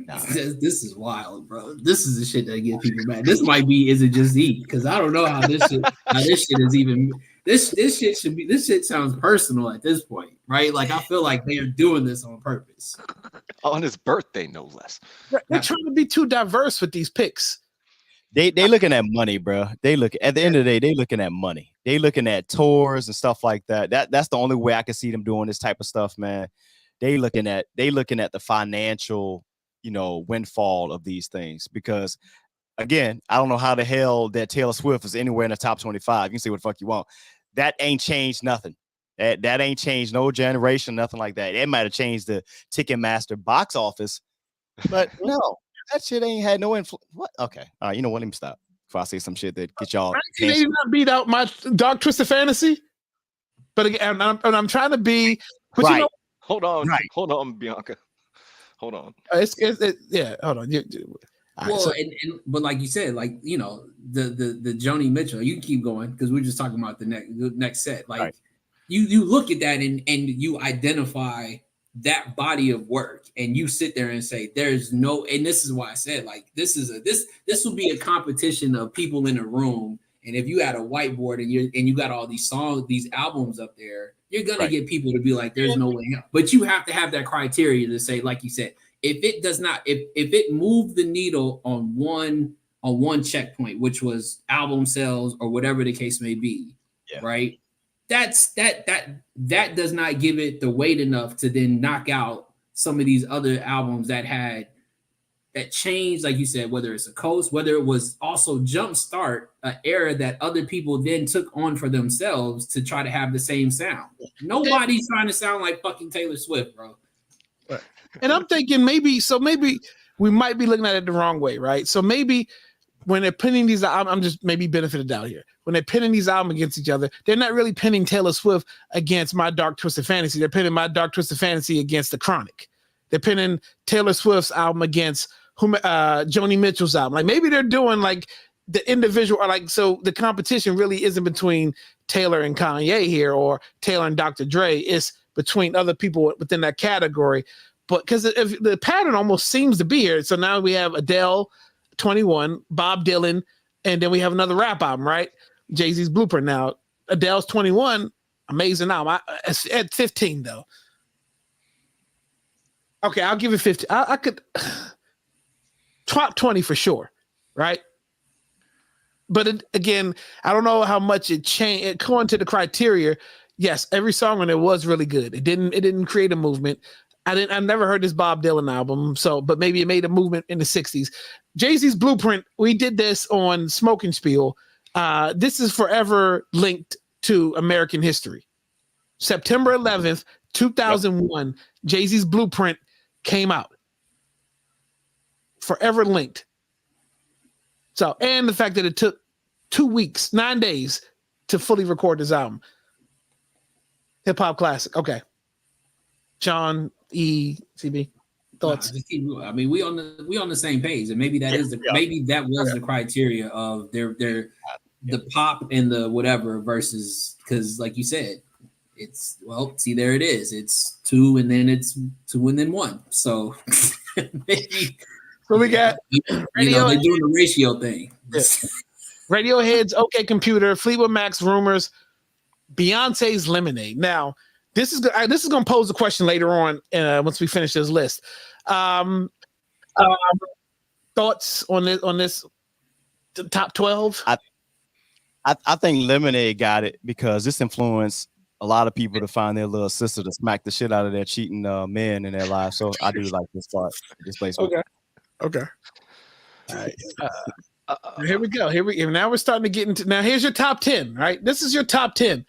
This is wild, bro. This is the shit that get people mad. This might be is it just E? Because I don't know how this shit is even this shit should be this shit sounds personal at this point, right? Like I feel like they are doing this on purpose. On his birthday, no less. They're trying to be too diverse with these picks. They looking at money, bro. They look at the end of the day, they looking at money. They looking at tours and stuff like that. That's the only way I can see them doing this type of stuff, man. They looking at the financial, windfall of these things. Because again, I don't know how the hell that Taylor Swift is anywhere in the top 25. You can say what the fuck you want. That ain't changed nothing. That ain't changed no generation, nothing like that. It might have changed the Ticketmaster box office, but no. That shit ain't had no influence. What? Okay. All right. You know what? Let me stop before I say some shit that get y'all. 1989 beat out my Dark Twisted Fantasy. But again, I'm trying to be. But right. Hold on. Right. Hold on, Bianca. Hold on. Yeah. Hold on. Well, but like you said, like the Joni Mitchell. You can keep going because we're just talking about the next set. Like right. you look at that and you identify that body of work and you sit there and say there's no, and this is why I said like this will be a competition of people in a room, and if you had a whiteboard and you got all these songs, these albums up there, you're gonna get people to be like there's no way out. But you have to have that criteria to say, like you said, if it does not, if it moved the needle on one checkpoint, which was album sales or whatever the case may be, right? That does not give it the weight enough to then knock out some of these other albums that changed, like you said, whether it's a coast, whether it was also jumpstart an era that other people then took on for themselves to try to have the same sound. Nobody's trying to sound like fucking Taylor Swift, bro. And I'm thinking maybe we might be looking at it the wrong way, right? So maybe when they're pinning these, I'm just maybe benefited out here. When they're pinning these albums against each other, they're not really pinning Taylor Swift against My Dark Twisted Fantasy. They're pinning My Dark Twisted Fantasy against The Chronic. They're pinning Taylor Swift's album against Joni Mitchell's album. Like maybe they're doing like the individual, or like, so the competition really isn't between Taylor and Kanye here or Taylor and Dr. Dre. It's between other people within that category. But because if the pattern almost seems to be here. So now we have Adele, 21, Bob Dylan, and then we have another rap album, right? Jay-Z's Blueprint. Now, Adele's 21, amazing album. At 15, though. Okay, I'll give it 50. I could top 20 for sure, right? But again, I don't know how much it changed. According to the criteria, yes, every song on it was really good. It didn't create a movement. I've never heard this Bob Dylan album, but maybe it made a movement in the 60s. Jay-Z's Blueprint, we did this on Smoking Spiel. This is forever linked to American history. September 11th, 2001, Jay-Z's Blueprint came out. Forever linked. So, and the fact that it took 2 weeks, 9 days to fully record this album. Hip hop classic. Okay. John E. CB. Thoughts? I mean, we on the same page, and maybe that maybe that was the criteria of their the pop and the whatever versus, because like you said, it's there it is. It's 2 and then it's 2 and then 1. So maybe. So we got they're doing the ratio thing. Yeah. Radiohead's OK Computer, Fleetwood Mac's Rumors, Beyonce's Lemonade. Now, this is going to pose a question later on once we finish this list. Thoughts on this top 12? I think Lemonade got it because this influenced a lot of people to find their little sister to smack the shit out of their cheating men in their lives. So I do like this part, this placement. Okay. All right. Here we go. Now we're starting to get into. Now here's your top 10. Right. This is your top 10.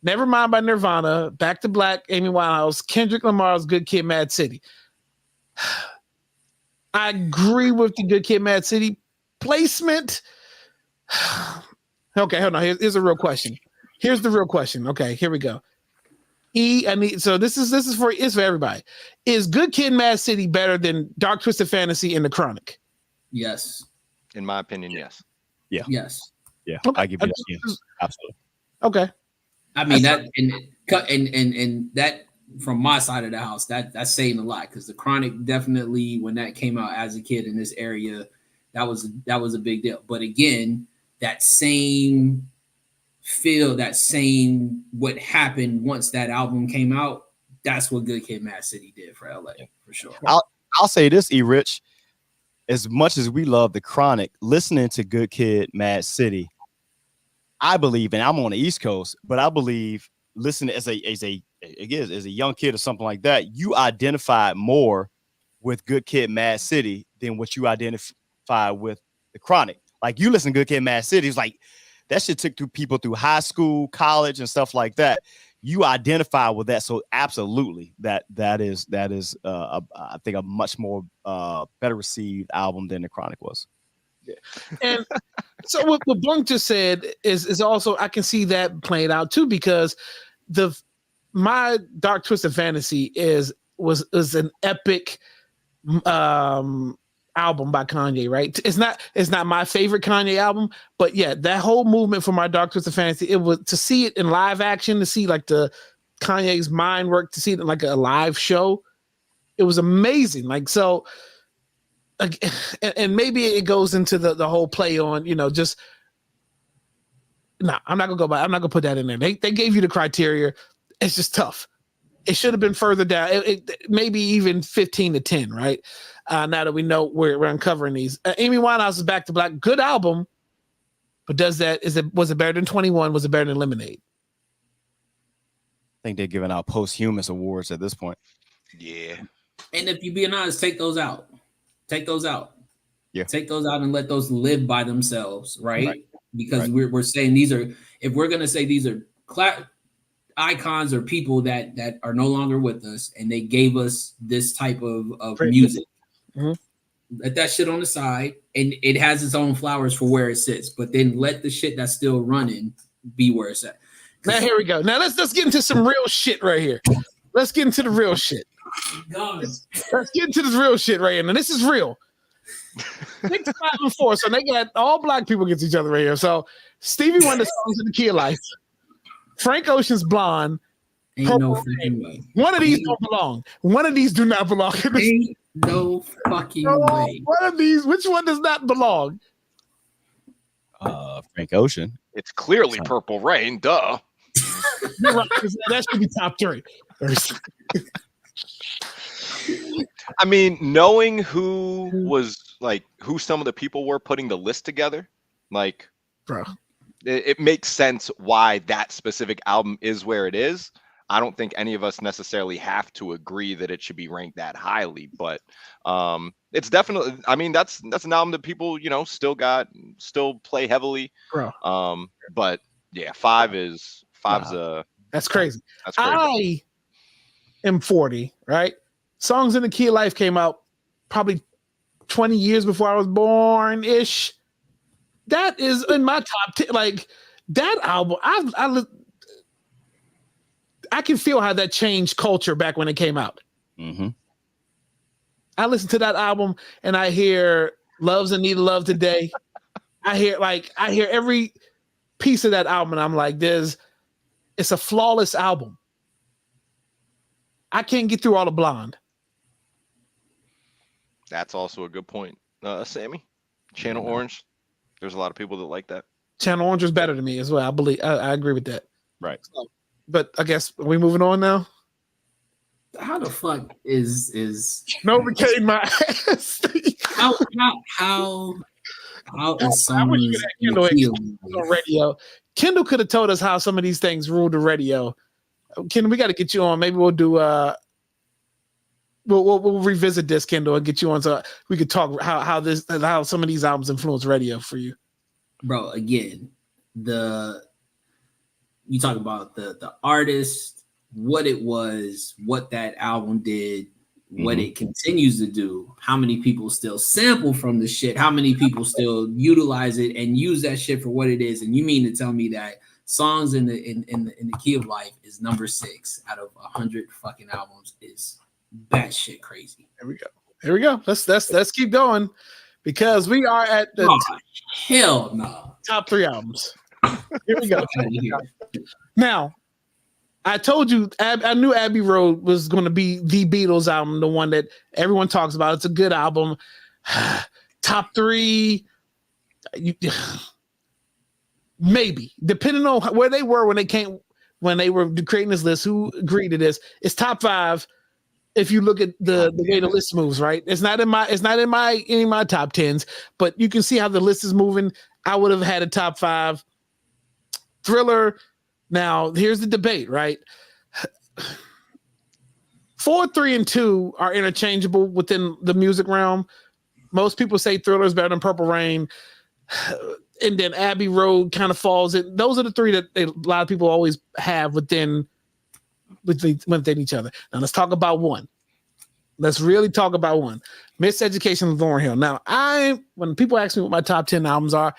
Nevermind by Nirvana, Back to Black, Amy Winehouse, Kendrick Lamar's Good Kid, Mad City. I agree with the Good Kid, Mad City placement. Okay, hold on. Here's a real question. Here's the real question. Okay, here we go. So this is for everybody. Is Good Kid, Mad City better than Dark Twisted Fantasy and The Chronic? Yes. In my opinion, yes. Yeah. Yes. Yeah. Okay. I give you that. Yes. Absolutely. Okay. I mean that and that from my side of the house, that's saying a lot because the Chronic definitely, when that came out as a kid in this area, that was a big deal. But again, that same feel, that same what happened once that album came out, that's what Good Kid, Mad City did for LA for sure. I'll say this, E. Rich. As much as we love the Chronic, listening to Good Kid, Mad City, I believe, and I'm on the East Coast, but I believe listening as a young kid or something like that, you identify more with Good Kid, Mad City than what you identify with the Chronic. Like you listen to Good Kid, Mad City, it's like that shit took people through high school, college, and stuff like that. You identify with that, so absolutely, that is I think a much more better received album than the Chronic was. Yeah. And so what Bunk just said is also I can see that playing out too because my Dark Twisted Fantasy was an epic album by Kanye, right? It's not my favorite Kanye album, but yeah, that whole movement for my Dark Twisted Fantasy, it was to see it in live action, to see like the Kanye's mind work, to see it in like a live show. It was amazing. Like, so, and maybe it goes into the whole play on, just, no, I'm not gonna put that in there. They gave you the criteria. It's just tough. It should have been further down. It maybe even 15-10, right? Now that we know we're uncovering these. Amy Winehouse is Back to Black. Good album, but was it better than 21? Was it better than Lemonade? I think they're giving out posthumous awards at this point. Yeah. And if you're being honest, take those out. Yeah. Take those out and let those live by themselves, right? Because we're saying these are, if we're gonna say these are icons or people that are no longer with us and they gave us this type of music. Mm-hmm. Let that shit on the side, and it has its own flowers for where it sits, but then let the shit that's still running be where it's at. Now here we go. Now let's get into some real shit right here. Let's get into the real shit. Let's get into this real shit right here. Now this is real. 6, 5, and 4. So they got all black people against each other right here. So Stevie Wonder Songs in the Key of Life. Frank Ocean's Blonde. Ain't no fucking way. One of these don't belong. One of these do not belong. Ain't no fucking way. One of these, which one does not belong? Frank Ocean. It's clearly Purple Rain, duh. You're right. That should be top 3. I mean, knowing who some of the people were putting the list together, like, bro, it makes sense why that specific album is where it is. I don't think any of us necessarily have to agree that it should be ranked that highly, but it's definitely, I mean, that's an album that people, still play heavily. Bro. But yeah, 5's that's crazy. That's crazy. I am 40, right? Songs in the Key of Life came out probably 20 years before I was born-ish. That is in my top 10. Like that album, I can feel how that changed culture back when it came out. Mm-hmm. I listen to that album and I hear "Love's in Need of Love Today." I hear every piece of that album, and I'm like, it's a flawless album. I can't get through all of Blonde. That's also a good point, Sammy. Channel Orange. There's a lot of people that like that. Channel Orange is better than me as well. I believe I agree with that. Right. So, but I guess are we moving on now? How the fuck is Novocaine my ass? how is someone on radio? Kendall could have told us how some of these things rule the radio. Kendall, we got to get you on. Maybe we'll do we'll revisit this, Kendall, and get you on so we could talk how some of these albums influence radio for you. Bro, again, you talk about the artist, what it was, what that album did, what it continues to do, how many people still sample from the shit, how many people still utilize it and use that shit for what it is. And you mean to tell me that Songs in the Key of Life is number 6 out of 100 fucking albums is batshit crazy. Here we go. Let's keep going because we are at the hell no top 3 albums. Here we go. Now, I told you, I knew Abbey Road was going to be the Beatles album, the one that everyone talks about. It's a good album. Top 3, maybe, depending on where they were when they were creating this list. Who agreed to this? It's top 5. If you look at the way the list moves, right? It's not in any of my top 10s, but you can see how the list is moving. I would have had a top 5. Thriller. Now, here's the debate, right? 4, 3, and 2 are interchangeable within the music realm. Most people say Thriller is better than Purple Rain. And then Abbey Road kind of falls in. Those are the 3 that a lot of people always have within each other. Now, let's talk about one. Let's really talk about one. Miseducation of Lauryn Hill. Now, when people ask me what my top 10 albums are,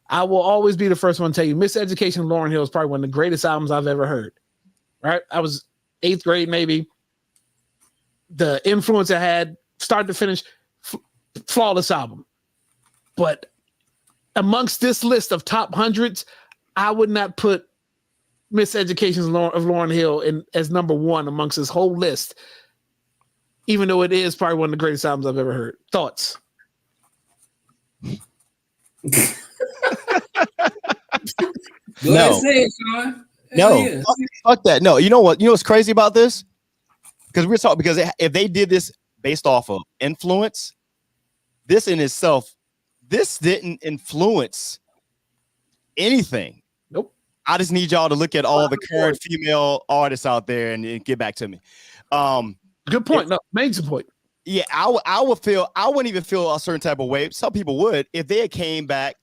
I will always be the first one to tell you Miseducation of Lauryn Hill is probably one of the greatest albums I've ever heard. Right? I was 8th grade, maybe. The influence it had, start to finish, flawless album. But amongst this list of top hundreds, I would not put Miseducation of Lauryn Hill as number 1 amongst this whole list, even though it is probably one of the greatest albums I've ever heard. Thoughts? Go ahead and say it, Sean. No, Yeah. fuck that. No, you know what? You know what's crazy about this? Because if they did this based off of influence, this in itself, this didn't influence anything. Nope. I just need y'all to look at all the current female artists out there and get back to me. Good point. No, major point. Yeah, I wouldn't even feel a certain type of way. Some people would if they had came back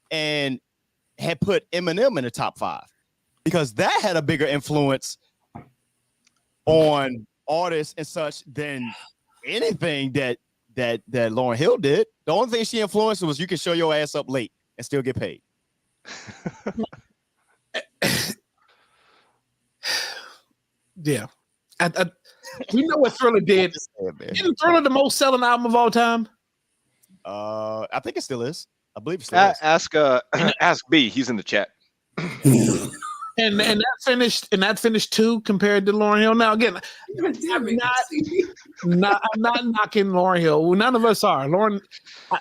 and had put Eminem in the top 5, because that had a bigger influence on artists and such than anything that Lauryn Hill did. The only thing she influenced was you can show your ass up late and still get paid. Yeah. We know what Thriller did. Isn't Thriller the most selling album of all time? I think it still is. I believe it still is. Ask B. He's in the chat. And that finished 2 compared to Lauryn Hill. Now again, I'm not knocking Lauryn Hill. None of us are.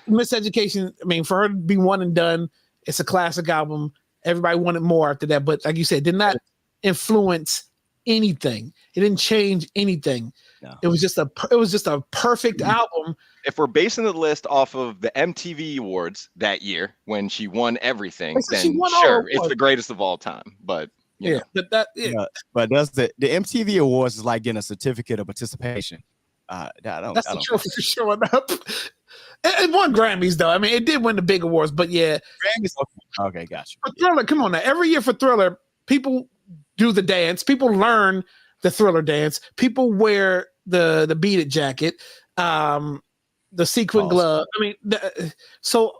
Miseducation. I mean, for her to be one and done, it's a classic album. Everybody wanted more after that, but like you said, did not influence anything. It didn't change anything. No. It was just a perfect album. If we're basing the list off of the MTV Awards that year when she won everything, then sure, it's the greatest of all time. But you know. But does the MTV Awards is like getting a certificate of participation. That's the trophy for showing up. It won Grammys though. I mean, it did win the big awards, but yeah. Grammys. Okay, gotcha. For Thriller, come on now. Every year for Thriller, people do the dance. People learn the Thriller dance. People wear the Beat It jacket, the sequin glove. I mean, so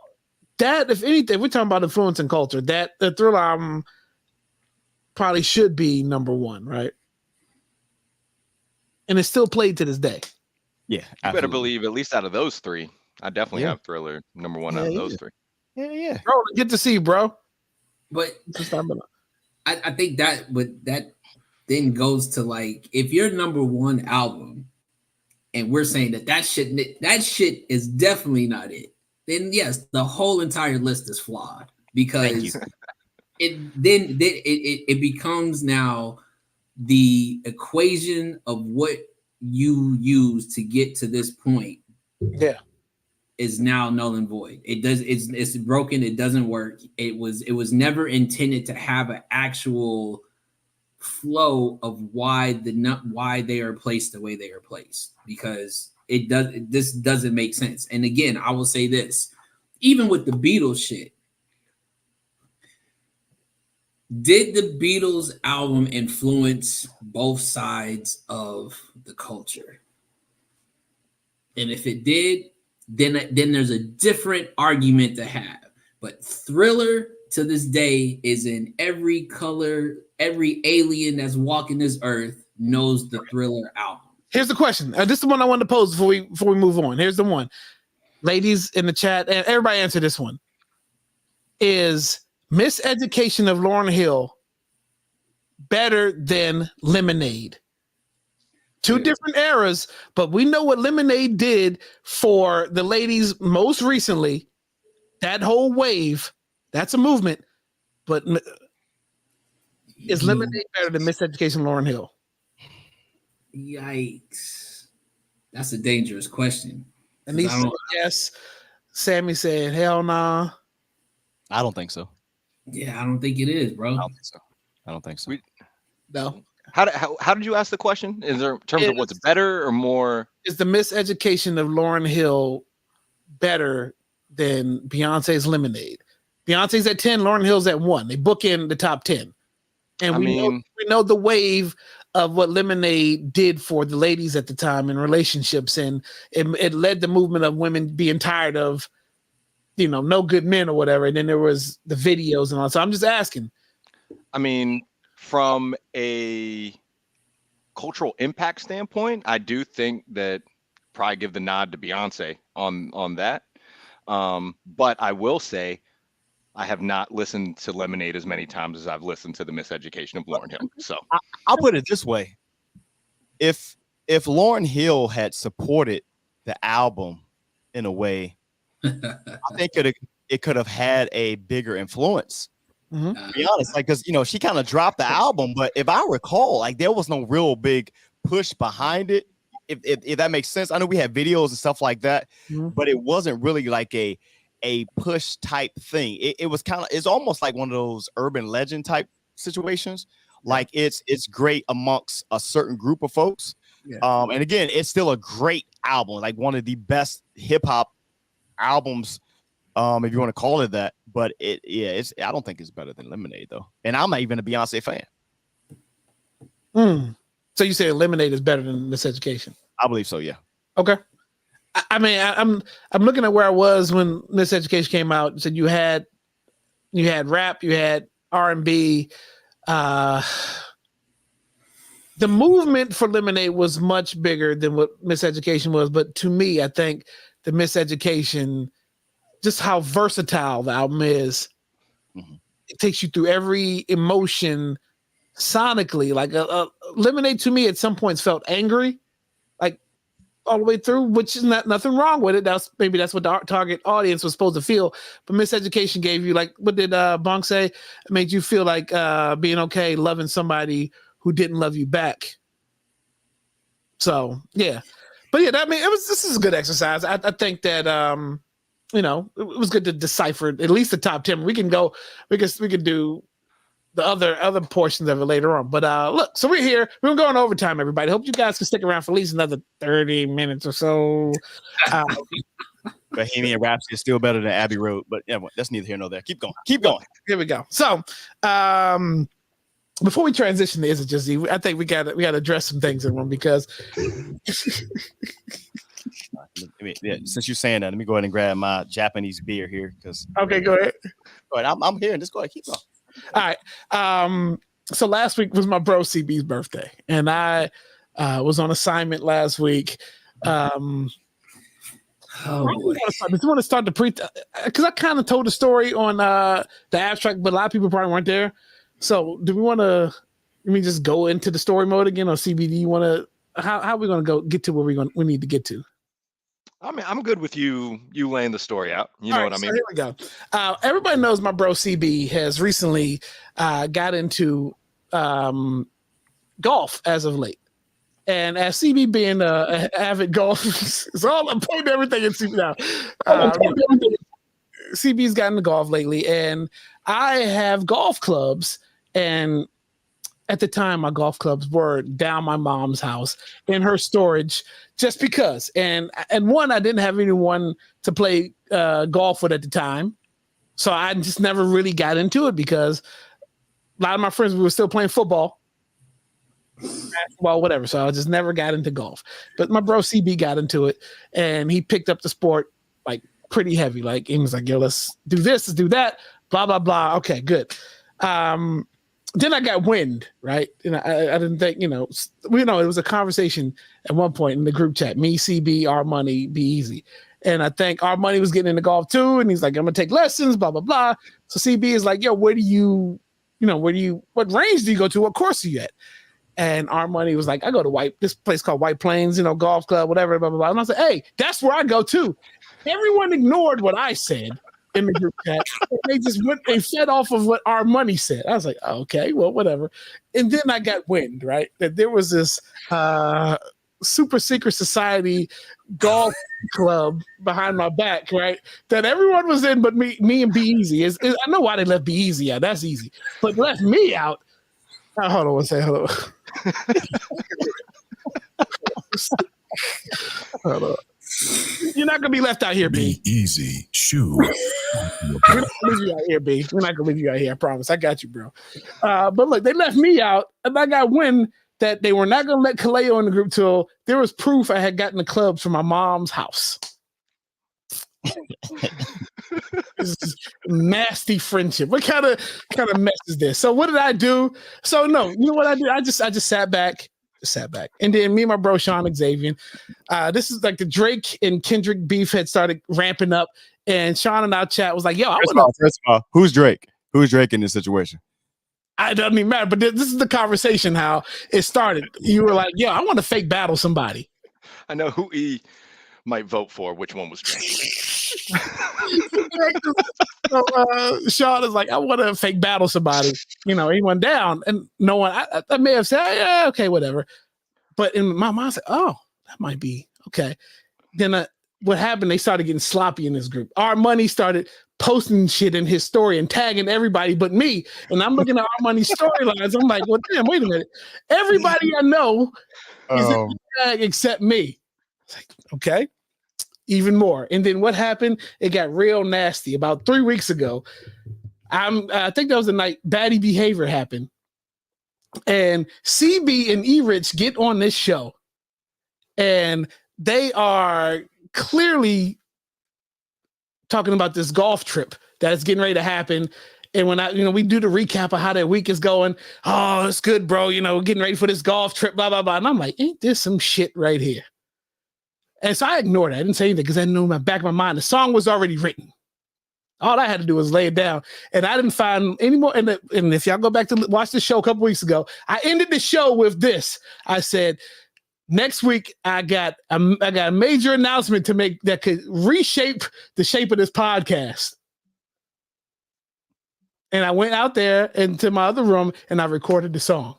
that, if anything, we're talking about influence and culture. That the Thriller album probably should be number 1, right? And it's still played to this day. Yeah, you better believe at least out of those 3, I definitely have Thriller number 1 out of those 3. Yeah. Bro, good to see you, bro. But I think that then goes to, like, if your number 1 album and we're saying that shit is definitely not it, then yes, the whole entire list is flawed, because it becomes now the equation of what you use to get to this point. Yeah. Is now null and void. It's broken. It doesn't work. It was never intended to have an actual flow of why they are placed the way they are placed, because this doesn't make sense. And again, I will say this, even with the Beatles shit, did the Beatles album influence both sides of the culture? And if it did, then there's a different argument to have. But Thriller to this day is in every color. Every alien that's walking this earth knows the Thriller album. Here's the question. This is the one I wanted to pose before we move on. Here's the one. Ladies in the chat, and everybody answer this one. Is Miseducation of Lauryn Hill better than Lemonade? Two different eras, but we know what Lemonade did for the ladies most recently. That whole wave, that's a movement. But is Lemonade better than Miseducation Lauryn Hill? Yikes. That's a dangerous question. And he said yes. Sammy said, hell nah. I don't think so. Yeah, I don't think it is, bro. I don't think so. No. How did you ask the question? Is there in terms of what's better or more? Is the Miseducation of Lauryn Hill better than Beyonce's Lemonade? Beyonce's at 10, Lauryn Hill's at 1. They book in the top 10. And we know the wave of what Lemonade did for the ladies at the time in relationships, and it led the movement of women being tired of, no good men or whatever. And then there was the videos and all. So I'm just asking. I mean, from a cultural impact standpoint, I do think that probably give the nod to Beyonce on that. But I will say I have not listened to Lemonade as many times as I've listened to the Miseducation of Lauryn Hill. So I'll put it this way. If Lauryn Hill had supported the album in a way, I think it could have had a bigger influence. To be honest, because she kind of dropped the album, but if I recall, there was no real big push behind it. If that makes sense. I know we had videos and stuff like that, but it wasn't really like a push type thing. It was it's almost like one of those urban legend type situations. Like it's great amongst a certain group of folks. Yeah. And again, it's still a great album, like one of the best hip hop albums, if you want to call it that. But I don't think it's better than Lemonade though. And I'm not even a Beyonce fan. So you say Lemonade is better than Miseducation? I believe so, yeah. Okay. I mean, I'm looking at where I was when Miseducation came out. So you had rap, you had R&B. The movement for Lemonade was much bigger than what Miseducation was, but to me, I think the Miseducation, just how versatile the album is, it takes you through every emotion sonically. Like Lemonade to me at some points felt angry, like all the way through, which is nothing wrong with it. That's what the target audience was supposed to feel. But Miseducation gave you, like, what did Bonk say? It made you feel like being okay loving somebody who didn't love you back. So yeah, but yeah, this is a good exercise. I think that it was good to decipher at least the top 10. We can do the other portions of it later on. But look, so we're here. We're going overtime, everybody. Hope you guys can stick around for at least another 30 minutes or so. Bohemian Rhapsody is still better than Abbey Road, but yeah, that's neither here nor there. Keep going. Here we go. So before we transition to Is It Just Z, I think we got to address some things in one, because since you're saying that, let me go ahead and grab my Japanese beer here. Okay, go ahead. All right, I'm here. Just go ahead, keep going. All right. So last week was my bro CB's birthday, and I was on assignment last week. Do you want to start the because I kind of told the story on the abstract, but a lot of people probably weren't there. So do we want to? Let me just go into the story mode again, or CB? Do you want to? How are we going to get to where we need to get to? I mean, I'm good with you laying the story out. You know what I mean? So here we go. Everybody knows my bro CB has recently got into golf as of late. And as CB being an avid golfer, so I'm pointing everything at CB now. CB's gotten into golf lately, and I have golf clubs. And at the time, my golf clubs were down my mom's house in her storage, just because. And one, I didn't have anyone to play golf with at the time, so I just never really got into it, because a lot of my friends, we were still playing football, basketball, whatever. So I just never got into golf. But my bro CB got into it, and he picked up the sport like pretty heavy. Like, he was like, "Yo, let's do this, let's do that." Blah blah blah. Okay, good. Then I got wind, right? And I didn't think, it was a conversation at one point in the group chat, me, CB, our money, be easy. And I think our money was getting into golf too. And he's like, "I'm going to take lessons, blah, blah, blah." So CB is like, "Yo, where do you what range do you go to? What course are you at? And our money was like, I go to this place called White Plains, golf club, whatever, blah, blah, blah. And I said, hey, that's where I go too. Everyone ignored what I said in the group chat. They fed off of what our money said. I was like, okay, well, whatever. And then I got wind, right? That there was this super secret society golf club behind my back, right? That everyone was in but me and Be Easy. I know why they left Be Easy out. That's easy. But left me out. Hold on one second. Hold on. Hold on. You're not gonna be left out here, B. Be easy, shoe. We're not gonna leave you out here, B. We're not gonna leave you out here. I promise. I got you, bro. But look, they left me out, and I got wind that they were not gonna let Kaleo in the group till there was proof I had gotten the clubs from my mom's house. This is nasty friendship. What kind of mess is this? So what did I do? So no, you know what I did? I just sat back, and then me and my bro Sean Xavier. This is like the Drake and Kendrick beef had started ramping up, and Sean and our chat was like, "Yo, first of all, who's Drake? Who's Drake in this situation?" It doesn't even matter. But this is the conversation how it started. You were like, "Yo, I want to fake battle somebody." I know who he might vote for. Which one was Drake? So, Sean is like, I want to fake battle somebody. He went down, and no one. I may have said, yeah, okay, whatever. But in my mind, I said, oh, that might be okay. Then what happened? They started getting sloppy in this group. Our money started posting shit in his story and tagging everybody but me. And I'm looking at our money storylines. I'm like, well, damn, wait a minute. Everybody I know is in the tag except me. It's like, okay. Even more. And then what happened? It got real nasty. About 3 weeks ago, I think that was the night Baddie Behavior happened. And CB and E-Rich get on this show. And they are clearly talking about this golf trip that is getting ready to happen. And when we do the recap of how that week is going, oh, it's good, bro. Getting ready for this golf trip, blah, blah, blah. And I'm like, ain't this some shit right here? And so I ignored it. I didn't say anything because I knew in the back of my mind, the song was already written. All I had to do was lay it down. And I didn't find any more. And if y'all go back to watch the show a couple weeks ago, I ended the show with this. I said, next week, I got a major announcement to make that could reshape the shape of this podcast. And I went out there into my other room and I recorded the song.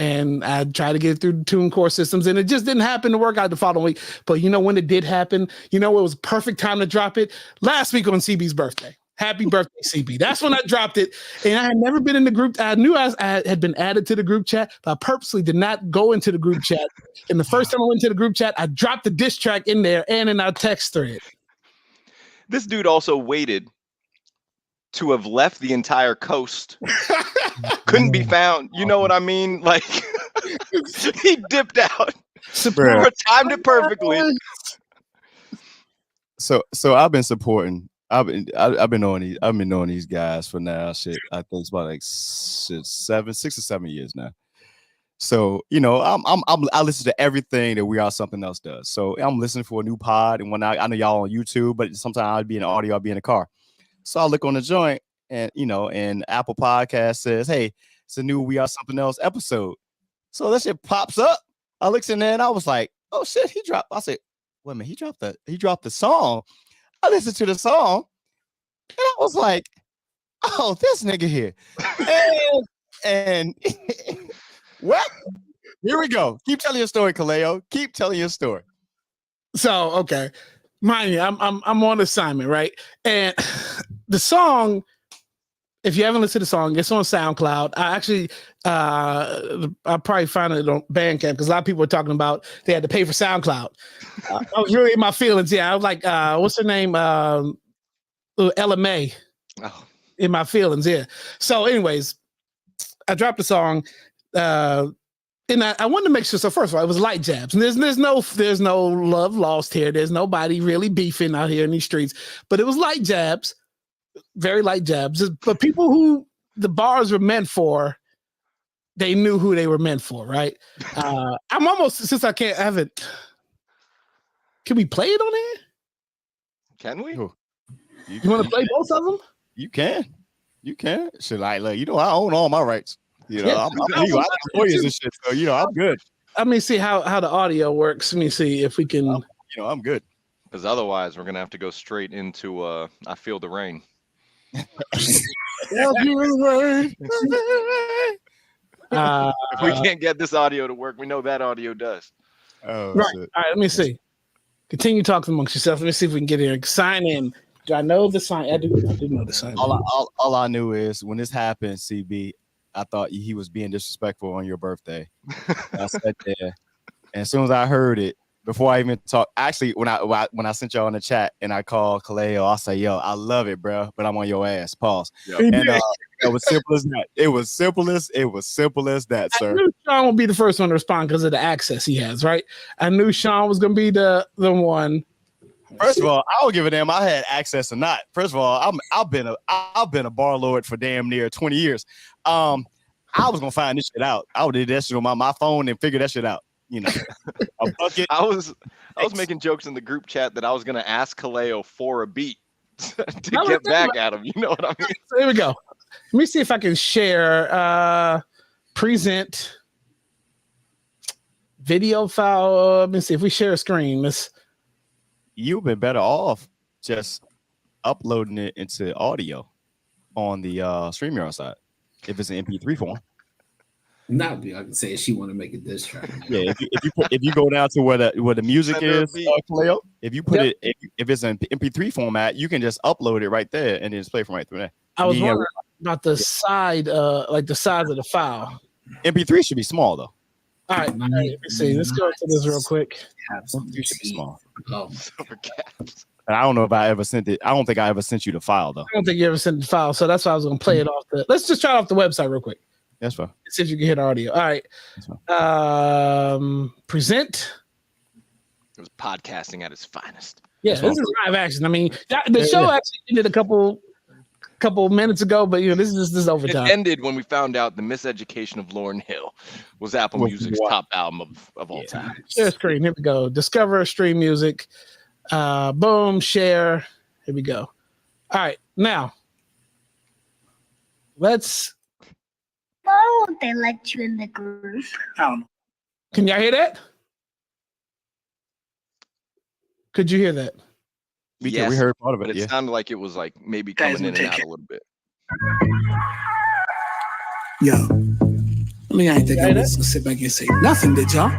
And I tried to get it through the TuneCore systems, and it just didn't happen to work out the following week. But when it did happen, it was perfect time to drop it last week on CB's birthday. Happy birthday, CB. That's when I dropped it. And I had never been in the group. I knew I had been added to the group chat, but I purposely did not go into the group chat. And the first time I went to the group chat, I dropped the diss track in there and in our text thread. This dude also waited to have left the entire coast. Couldn't be found. You know what I mean? Like, he dipped out. Timed it perfectly. So I've been supporting. I've been knowing these guys for now. Shit, I think it's about like 6 or 7 years now. So I listen to everything that We Are Something Else does. So I'm listening for a new pod, and when I know y'all on YouTube, but sometimes I'd be in the audio, I'd be in the car. So I look on the joint, and and Apple Podcast says, "Hey, it's a new We Are Something Else episode." So that shit pops up. I looked in there and I was like, "Oh shit, he dropped." I said, "Wait a minute, he dropped the song." I listened to the song, and I was like, "Oh, this nigga here." and what? Here we go. Keep telling your story, Kaleo. Keep telling your story. So okay, mind you, I'm on assignment, right? And the song, if you haven't listened to the song, it's on SoundCloud. I actually, I'll probably find it on Bandcamp because a lot of people were talking about they had to pay for SoundCloud. I was really in my feelings. Yeah, I was like, what's her name? Ella May. Oh. In my feelings, yeah. So, anyways, I dropped the song, and I wanted to make sure. So, first of all, it was light jabs, and there's no love lost here. There's nobody really beefing out here in these streets, but it was light jabs. Very light jabs, but people who the bars were meant for, they knew who they were meant for, right? I'm almost, since I can't have it, can we play it on here? Can we? You want to play both of them? You can. You can. Shit, like, look, I own all my rights. You know, Yeah. I'm legal. I got lawyers and shit, so I'm good. Let me see how the audio works. Let me see if we can. I'm good. Because otherwise, we're gonna have to go straight into "I Feel the Rain." If we can't get this audio to work, we know that audio does. Oh, right. shit. All right. Let me see. Continue talking amongst yourself. Let me see if we can get here. Sign in. Do I know the sign? I do know the sign. All I knew is when this happened, CB, I thought he was being disrespectful on your birthday. I sat there, and as soon as I heard it, before I even talked, actually, when I sent y'all in the chat and I called Kaleo, I say, "Yo, I love it, bro, but I'm on your ass." Pause. Yep. And it was simple as that. It was simple as that, I sir. knew Sean would be the first one to respond because of the access he has, right? I knew Sean was gonna be the one. First of all, I don't give a damn. I had access or not. First of all, I've been a bar lord for damn near 20 years. I was gonna find this shit out. I would do that shit on my phone and figure that shit out. You know, a bucket. I was making jokes in the group chat that I was gonna ask Kaleo for a beat to get back at him. You know what I mean? So here we go. Let me see if I can share present video file. Let me see if we share a screen. You've been better off just uploading it into audio on the StreamYard side if it's an MP3 form. Not be. I can say she want to make a diss track. Yeah, if you go down to where the music Send her a is, beat. Kaleo, if you put Yep. it if it's an MP3 format, you can just upload it right there and then just play from right through there. I was Yeah. wondering about the side, like the size of the file. MP3 should be small though. All right, let me see. Let's go to this real quick. Have something MP3 should be to small. Oh, Silver caps. And I don't know if I ever sent it. I don't think I ever sent you the file though. I don't think you ever sent the file, so that's why I was going to play it off the. Let's just try it off the website real quick. That's fine. See if you can hear the audio. All right. Present. It was podcasting at its finest. Yeah, That's this is live action. I mean, the show actually ended a couple minutes ago, but this is It overtime. ended when we found out the Miseducation of Lauryn Hill was Apple What- Music's what? top album of all time. Share screen. Here we go. Discover stream music. Boom. Share. Here we go. All right. Now, let's. Why won't they let you in the group? Can y'all hear that? Could you hear that? We Yes, heard part of But it. it Yeah. sounded like it was like maybe Guys, coming in we'll and out take a little bit. Yo, I mean, I ain't think I was gonna sit back and say nothing, did y'all?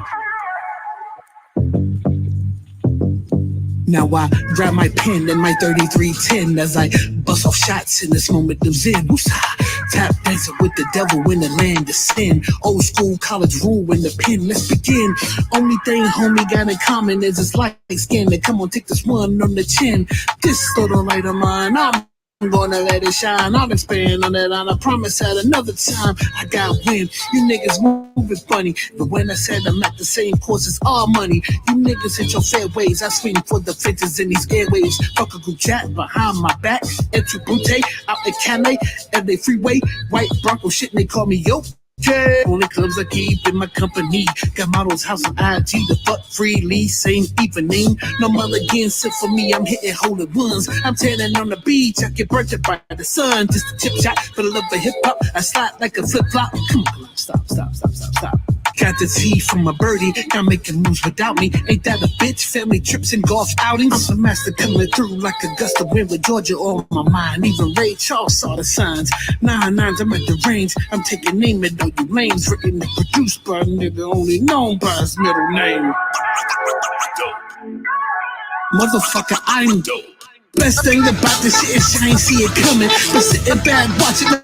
Now I grab my pen and my 3310 as I bust off shots in this moment of zen. Woosah. Tap dancing with the devil in the land of sin. Old school college rule in the pen. Let's begin. Only thing homie got in common is his light skin. And come on, take this one on the chin. This little light of mine, I'm gonna let it shine. I'll expand on it, and I promise at another time I got wind. You niggas moving funny, but when I said I'm at the same course as all money, you niggas hit your fairways. I swing for the fences in these airwaves. Fuck a group chat behind my back. Entry Brute out in Calais, LA freeway, white Bronco shit. And they call me yo. Yeah, only clubs I keep in my company. Got models house on IG to fuck freely. Same evening. No mulligan except for me. I'm hitting holy ones. I'm tanning on the beach. I get burnt up by the sun. Just a tip shot for the love of hip hop. I slide like a flip flop. Come on, stop. Got the tea from my birdie. Not making moves without me. Ain't that a bitch? Family trips and golf outings. I'm the master coming through like a gust of wind with Georgia on my mind. Even Ray Charles saw the signs. 9-9s, I'm at the range. I'm taking name it though you lanes. Written and produced by a nigga only known by his middle name. Motherfucker, I'm dope. Best thing about this shit is I ain't see it coming. But sitting back watching.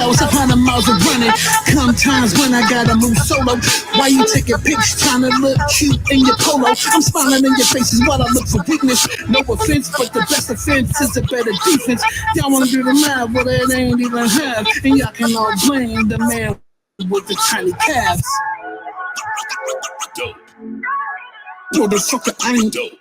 I was 100 miles of running. Come times when I gotta move solo. Why you taking pics trying to look cute in your polo? I'm smiling in your faces while I look for weakness. No offense, but the best offense is a better defense. Y'all wanna do the math, well it ain't even half. And y'all can all blame the man with the tiny calves. Motherfucker, I ain't dope.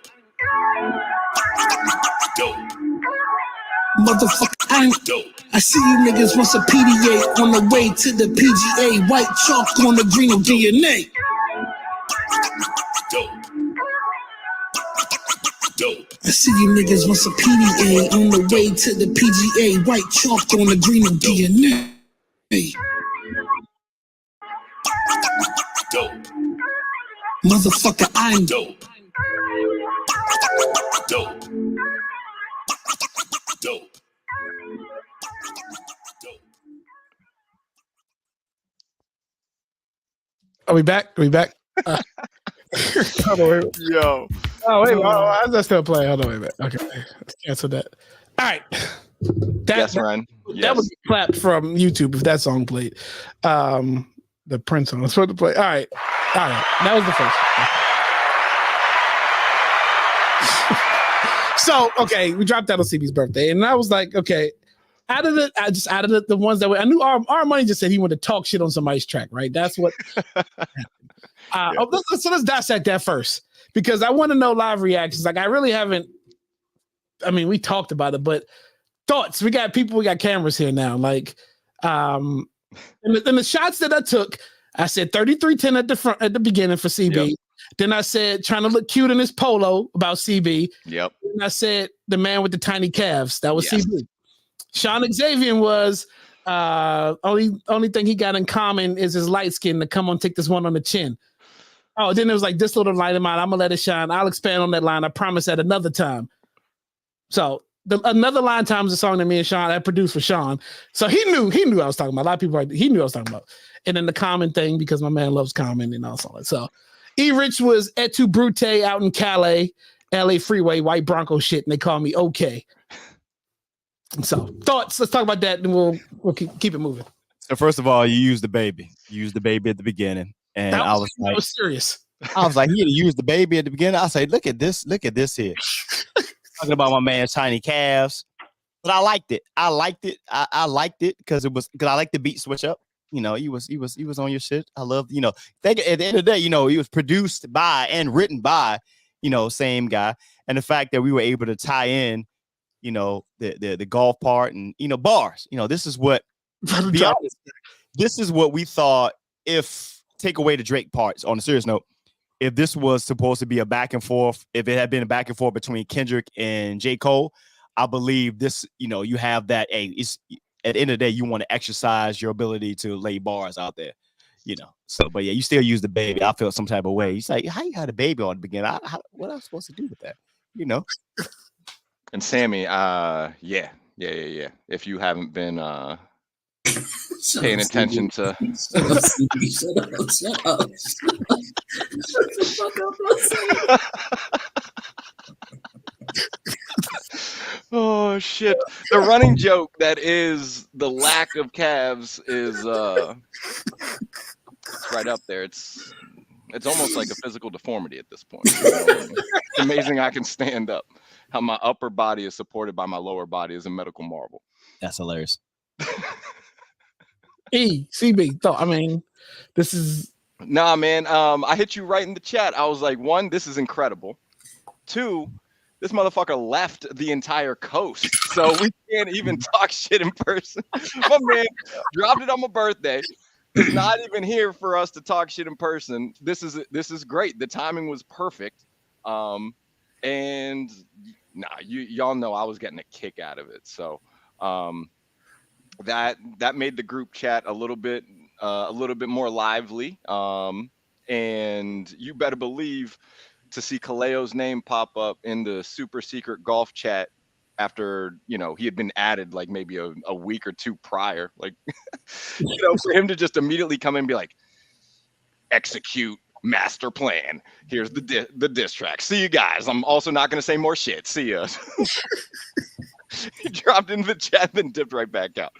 Motherfucker, I ain't dope. I see you niggas want some PDA on the way to the PGA. White chalk on the green of DNA. Dope. I see you niggas want some PDA on the way to the PGA. White chalk on the green of DNA. Dope. Motherfucker, I'm dope. Dope. Dope. Are we back? Hold on, wait. Yo, Oh, wait. Why is that still playing? Hold on, wait a minute. Okay. Let's cancel that. All right. Yes, Ren. That Yes. was clapped from YouTube if that song played. The Prince song was supposed to play. All right. That was the first. So, okay, we dropped out on CB's birthday, and I was like, okay, out of the ones that were, I knew our money just said he wanted to talk shit on somebody's track, right? That's what. Let's dissect that first because I want to know live reactions. Like, I really haven't. I mean, we talked about it, but thoughts. We got cameras here now. Like, in the shots that I took, I said 3310 at the front at the beginning for CB. Yep. Then I said trying to look cute in his polo about CB. Yep. And I said the man with the tiny calves. That was Yes. CB. Sean Xavier was only thing he got in common is his light skin to come on, take this one on the chin. Oh, then it was like this little light of mine. I'm gonna let it shine. I'll expand on that line. I promise at another time. So another line time is a song that me and Sean I produced for Sean. So he knew I was talking about. A lot of people he knew I was talking about. And then the Common thing because my man loves Common and all that. So E Rich was Et tu Brute out in Calais, LA freeway, white Bronco shit, and they call me OK. So thoughts. Let's talk about that, and we'll keep it moving. so first of all, you used the baby. You used the baby at the beginning, and That I was that like, was serious. he used the baby at the beginning. I say, look at this here. Talking about my man's tiny calves, but I liked it. I liked it because I like the beat switch up. You know, he was on your shit. I love, think at the end of the day, he was produced by and written by, same guy. And the fact that we were able to tie in, the golf part and, bars, this is what, be honest, this is what we thought if take away the Drake parts on a serious note, if this was supposed to be a back and forth, if it had been a back and forth between Kendrick and J. Cole, I believe this, you have that, it's at the end of the day, you want to exercise your ability to lay bars out there, So, but yeah, you still use the baby. I felt some type of way. He's like, how you had a baby on the beginning? What am I supposed to do with that? And Sammy, yeah. If you haven't been paying attention to Shut up. Shut the fuck up. Oh shit. The running joke that is the lack of calves is it's right up there. It's almost like a physical deformity at this point. It's amazing I can stand up. How my upper body is supported by my lower body is a medical marvel. That's hilarious. CB thought. I mean, this is Nah, man. I hit you right in the chat. I was like, 1, this is incredible. 2, this motherfucker left the entire coast, so we can't even talk shit in person. My man dropped it on my birthday. He's not even here for us to talk shit in person. This is great. The timing was perfect. And y'all know I was getting a kick out of it. So that made the group chat a little bit more lively. And you better believe to see Kaleo's name pop up in the super secret golf chat after, he had been added like maybe a week or 2 prior, like, for him to just immediately come in and be like, execute master plan. Here's the diss track. See you guys. I'm also not going to say more shit. See ya. He dropped into the chat, then dipped right back out.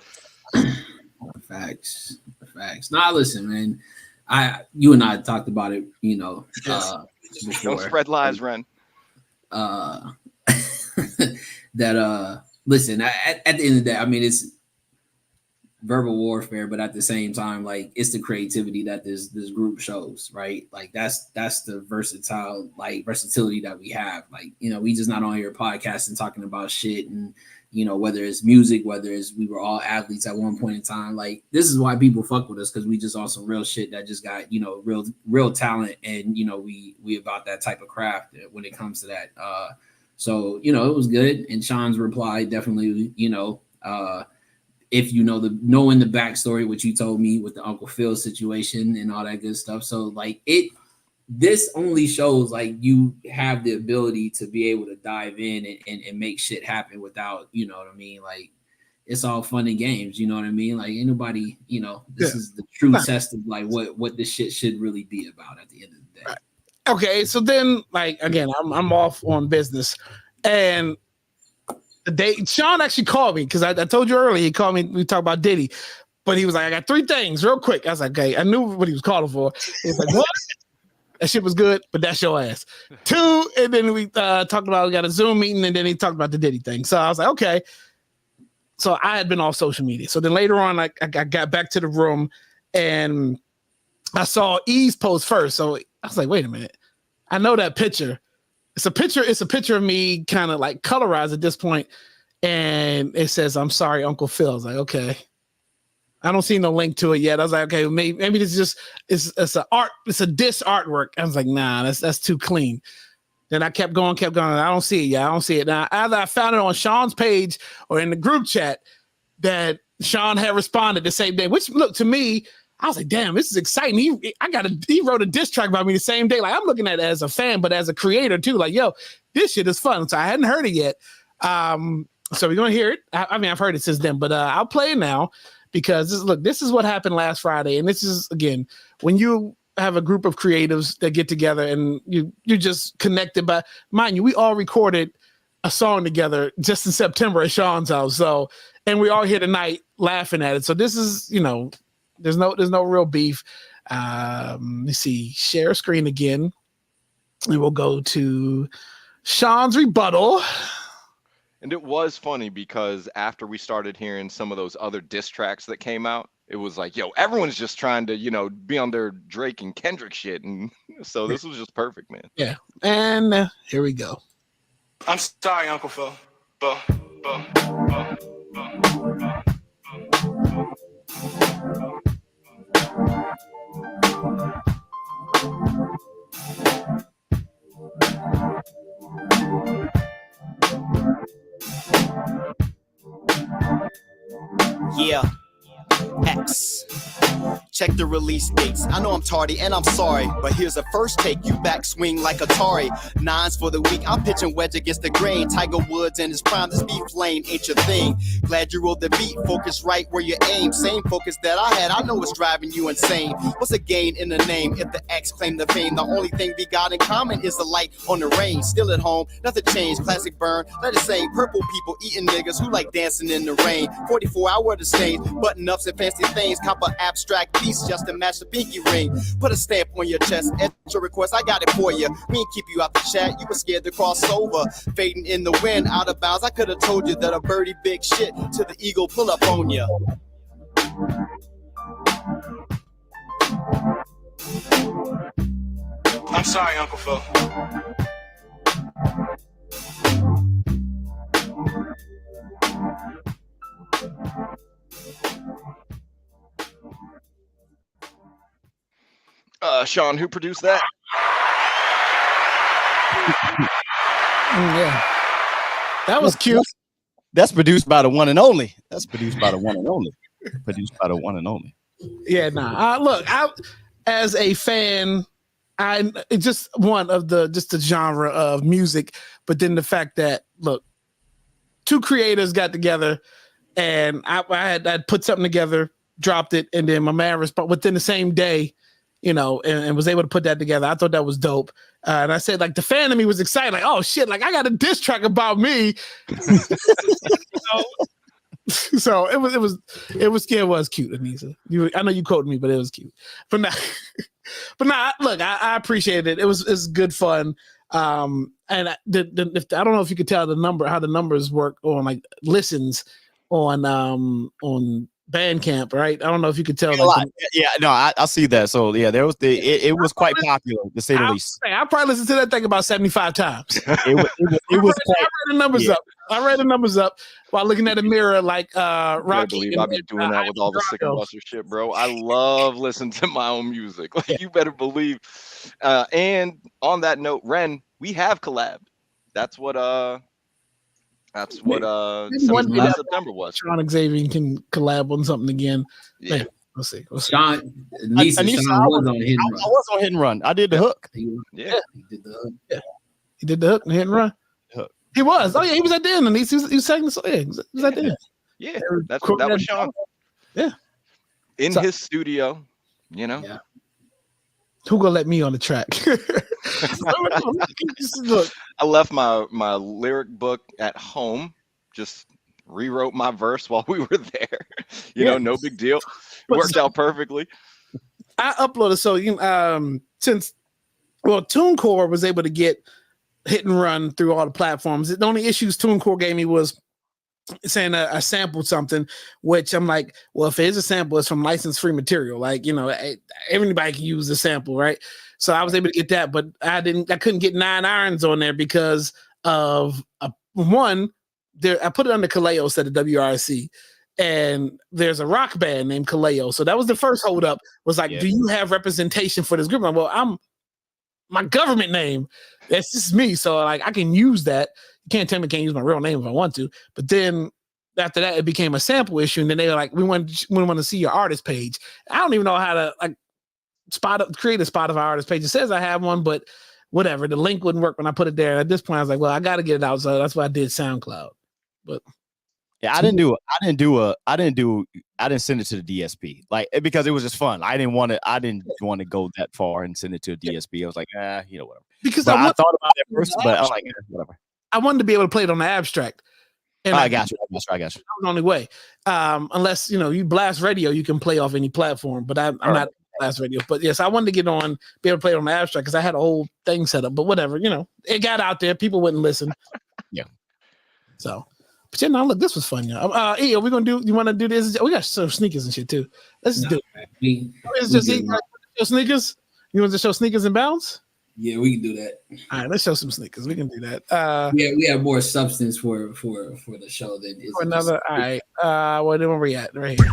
Facts. Nah, listen, man. You and I talked about it, before. Don't spread lies, Ren. Listen, at the end of the day, I mean, it's verbal warfare, but at the same time, like, it's the creativity that this group shows, right? Like, that's the versatility that we have. Like, we just not on here podcasting, talking about shit, and whether it's music, whether it's we were all athletes at one point in time. Like, this is why people fuck with us, because we just on some real shit that just got real talent, and we about that type of craft when it comes to that. So, you know, it was good. And Sean's reply definitely, you know, if you know knowing the backstory, which you told me with the Uncle Phil situation and all that good stuff. So like this only shows like you have the ability to be able to dive in and make shit happen without, you know what I mean? Like it's all fun and games, you know what I mean? Like ain't nobody, you know, this is the true test of like what this shit should really be about at the end of the day. Right. Okay, so then like again, I'm off on business, and the day Sean actually called me because I told you earlier he called me. We talked about Diddy, but he was like, "I got 3 things real quick." I was like, "Okay," I knew what he was calling for. He was like, "What?" That shit was good, but that's your ass. 2, and then we talked about we got a Zoom meeting, and then he talked about the Diddy thing. So I was like, okay. So I had been off social media. So then later on, I got back to the room, and I saw E's post first. So I was like, wait a minute, I know that picture. It's a picture of me kind of like colorized at this point, and it says, "I'm sorry, Uncle Phil." I was like, okay. I don't see no link to it yet. I was like, okay, maybe this is just it's a diss artwork. I was like, nah, that's too clean. Then I kept going. I don't see it yet. I don't see it. Now either I found it on Sean's page or in the group chat that Sean had responded the same day, which look to me, I was like, damn, this is exciting. He wrote a diss track about me the same day. Like I'm looking at it as a fan, but as a creator too. Like, yo, this shit is fun. So I hadn't heard it yet. So we're gonna hear it. I mean, I've heard it since then, but I'll play it now. Because this is what happened last Friday. And this is, again, when you have a group of creatives that get together and you're just connected by, mind you, we all recorded a song together just in September at Sean's house. So, and we're all here tonight laughing at it. So this is, you know, there's no real beef. Let's see, share screen again. And we'll go to Sean's rebuttal. And it was funny because after we started hearing some of those other diss tracks that came out, it was like, yo, everyone's just trying to, you know, be on their Drake and Kendrick shit. And so this was just perfect, man. Yeah. And here we go. I'm sorry, Uncle Phil. Yeah. X. Check the release dates. I know I'm tardy and I'm sorry, but here's a first take. You backswing like Atari. 9s for the week. I'm pitching wedge against the grain. Tiger Woods and his prime. This beat flame ain't your thing. Glad you rolled the beat. Focus right where you aim. Same focus that I had. I know what's driving you insane. What's a gain in the name? If the X claim the fame, the only thing we got in common is the light on the range. Still at home, nothing changed. Classic burn. Let it sing. Purple people eating niggas who like dancing in the rain. 44 hour the stains. Button ups and fancy things. Cop a abstract piece just to match the pinky ring. Put a stamp on your chest. At your request, I got it for you. We ain't keep you out the chat. You were scared to cross over. Fading in the wind, out of bounds. I could have told you that a birdie big shit to the eagle pull up on you. I'm sorry, Uncle Phil. Sean, who produced that? Yeah. That was cute. That's produced by the one and only. Yeah, nah. Look, as a fan, it's just one of the genre of music, but then the fact that look, 2 creators got together, and I'd put something together, dropped it, and then my man responded within the same day, you know, and was able to put that together. I thought that was dope. And I said, like, the fan of me was excited, like, oh shit, like I got a diss track about me. So it was cute, Anissa. I know you quoted me, but it was cute. But nah, look, I appreciated it. It was good fun. And I don't know if you could tell how the numbers work on like listens on Bandcamp, right? I don't know if you could tell. I see that. So yeah, there was it was quite popular to say the least. I probably listened to that thing about 75 times. It was I read the numbers up. I read the numbers up while looking at a mirror like Rocky. I'll be doing that with all the Sick and Buster shit, bro. I love listening to my own music. Like you better believe. And on that note, Ren, we have collabed. that's what One day last that September was. Sean Xavier can collab on something again. Yeah. Man, we'll see. Sean, Anissa, Anissa, Sean was on hit I and run. was on hit and run. I did the hook. He Yeah. did the hook. He did the hook and hit and run. Hook. He was. Oh yeah, he was at the end, and he was saying this. Yeah, he was at the end. Yeah. That Recording was that- Sean. Yeah. In So- his studio, you know. Yeah. Who gonna let me on the track? Look, I left my lyric book at home, just rewrote my verse while we were there. You know, no big deal. It worked out perfectly. I uploaded since TuneCore was able to get hit and run through all the platforms. The only issues TuneCore gave me was saying I sampled something, which I'm like, well, if it is a sample, it's from license-free material. Like, everybody can use the sample, right? So I was able to get that, but I couldn't get 9 Irons on there because of one. I put it under Kaleo at the WRC, and there's a rock band named Kaleo. So that was the first hold up. Was like, do you have representation for this group? I'm like, well, my government name. That's just me. So like, I can use that. You can't tell me I can't use my real name if I want to. But then after that, it became a sample issue, and then they were like, we want to see your artist page. I don't even know how to create a Spotify artist page. It says I have one, but whatever. The link wouldn't work when I put it there. At this point, I was like, well, I got to get it out. So that's why I did SoundCloud. But yeah, I didn't send it to the DSP because it was just fun. I didn't want to go that far and send it to a DSP. I was like, whatever. Because I thought about it first, but I was like, whatever. I wanted to be able to play it on the abstract. And I got you. That was the only way. Unless you blast radio, you can play off any platform. But I'm not blast radio. But yes, I wanted to get on, be able to play it on the abstract because I had a whole thing set up. But whatever, it got out there. People wouldn't listen. Yeah. So, but look, this was fun, y'all. Are we gonna do? You want to do this? We got some sneakers and shit too. Let's just do it. It's just show sneakers. You want to show sneakers and bounce? Yeah, we can do that. All right, let's show some sneakers. We can do that. We have more substance for the show than is another. All right. Well, then where we at? Right here.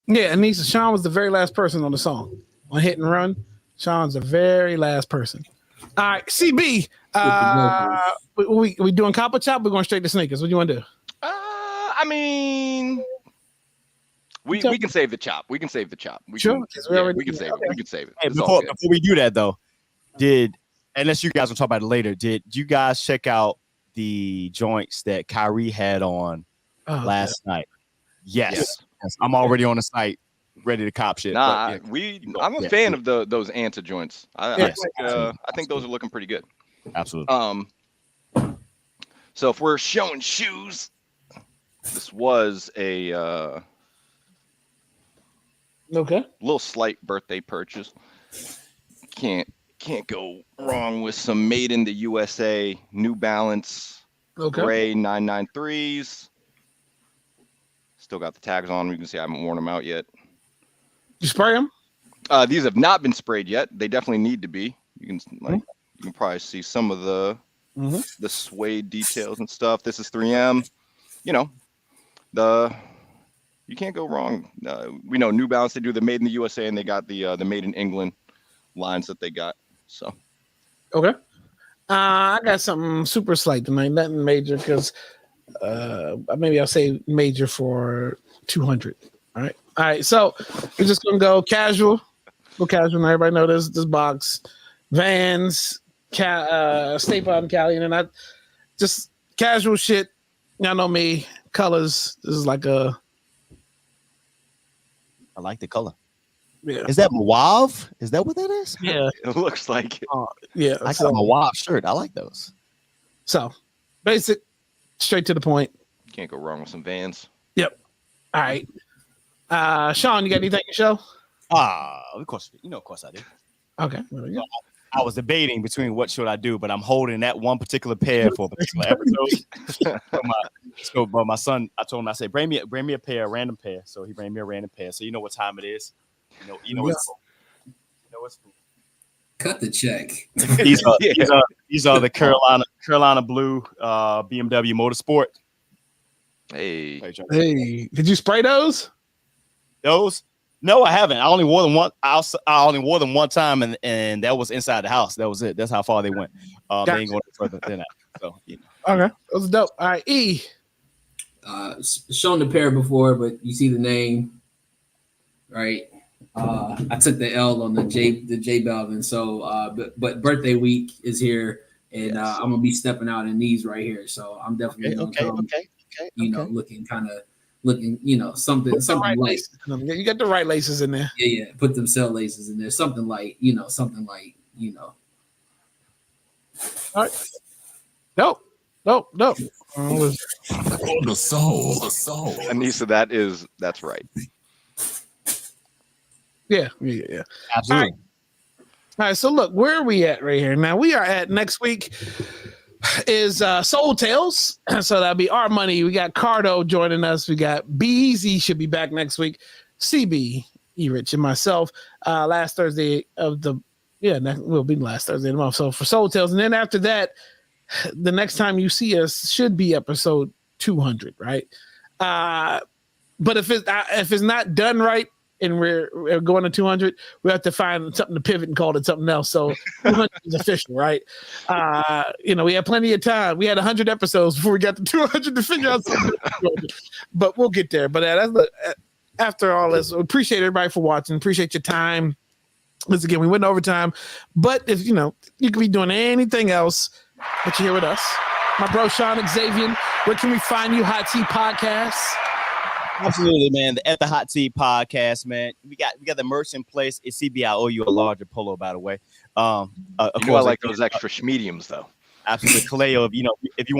Yeah, Anissa, Sean was the very last person on the song on Hit and Run. Sean's the very last person. All right, CB. We doing Copper Chop? We're going straight to sneakers. What do you want to do? I mean, we can save the chop. We can save the chop. We can save it. We can save it. Hey, before we do that though, unless you guys will talk about it later, did you guys check out the joints that Kyrie had on last night? Yes. I'm already on the site, ready to cop shit. Nah, I'm a fan of those Anta joints. I think those are looking pretty good. Absolutely. So if we're showing shoes, this was a little slight birthday purchase. Can't go wrong with some made in the USA New Balance gray 993s. Still got the tags on. You can see I haven't worn them out yet. You spray them? These have not been sprayed yet. They definitely need to be. You can probably see some of the suede details and stuff. This is 3M. You can't go wrong. We know New Balance, they do the made in the USA, and they got the made in England lines that they got. So okay. I got something super slight tonight, nothing major because maybe I'll say major for 200. All right. So we're just gonna go casual. Go casual. Now everybody know this box. Vans, Staple Out in Cali, and then I just casual shit. Y'all know me. Colors. This is like I like the color. Yeah. Is that Mauve? Is that what that is? Yeah. It looks like it. Yeah. I got a Mauve shirt. I like those. So basic, straight to the point. You can't go wrong with some Vans. Yep. All right. Sean, you got anything to show? Of course. Of course I do. Okay. There we go. I was debating between what should I do, but I'm holding that one particular pair for a particular episode. But my son, I told him, I said, bring me a pair, a random pair. So he bring me a random pair. So you know what time it is. You know it's Cut the check. these are the Carolina Blue BMW Motorsport. Hey, Hey, did you spray those? Those? No, I haven't. I only wore them one. I only wore them one time, and that was inside the house. That was it. That's how far they went. They ain't going further than that. So Okay, that was dope. All right, E. Shown the pair before, but you see the name, right? I took the L on the J Balvin. So, but birthday week is here, and I'm gonna be stepping out in these right here. So I'm definitely looking, something Right light. laces. You got the right laces in there. Yeah. Put them cell laces in there. Something like, something like. All right. Nope. The soul. Anissa, that's right. Yeah. absolutely. All right, so look, where are we at right here? Now we are at next week is Soul Tales. So that'll be our money. We got Cardo joining us. We got B-Easy should be back next week. CB, E-Rich, and myself. Last Thursday of the will be last Thursday of the month. So for Soul Tales, and then after that, the next time you see us should be episode 200, right? But if it's not done right, and we're going to 200, we have to find something to pivot and call it something else. So 200 is official, right? We had plenty of time. We had 100 episodes before we got to 200 to figure out something. But we'll get there. But after all this, we appreciate everybody for watching. Appreciate your time. Once again, we went overtime. But if you could be doing anything else, but you're here with us. My bro, Sean Xavier, where can we find you? Hot Tea Podcast. Absolutely, man. At the Hot Tea Podcast, man. We got the merch in place. It's CB. I owe you a larger polo, by the way. Of course, I like those extra mediums, though. Absolutely, Kaleo. If you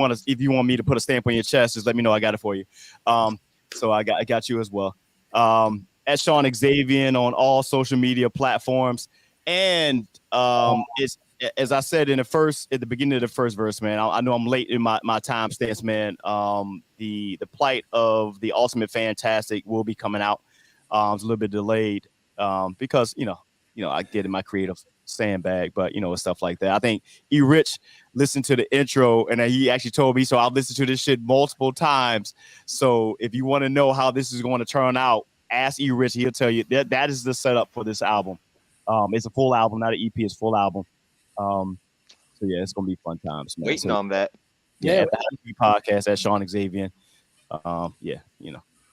want me to put a stamp on your chest, just let me know. I got it for you. So I got you as well. At Sean Xavier on all social media platforms, and it's. As I said at the beginning of the first verse, man, I know I'm late in my time stance, man. The plight of the Ultimate Fantastic will be coming out. It's a little bit delayed because I get in my creative sandbag, but stuff like that. I think E-Rich listened to the intro and he actually told me, so I've listened to this shit multiple times. So if you want to know how this is going to turn out, ask E-Rich. He'll tell you that is the setup for this album. It's a full album, not an EP. It's a full album. So yeah, it's gonna be fun times, man. Waiting on that. Yeah, the podcast at Sean Xavier. I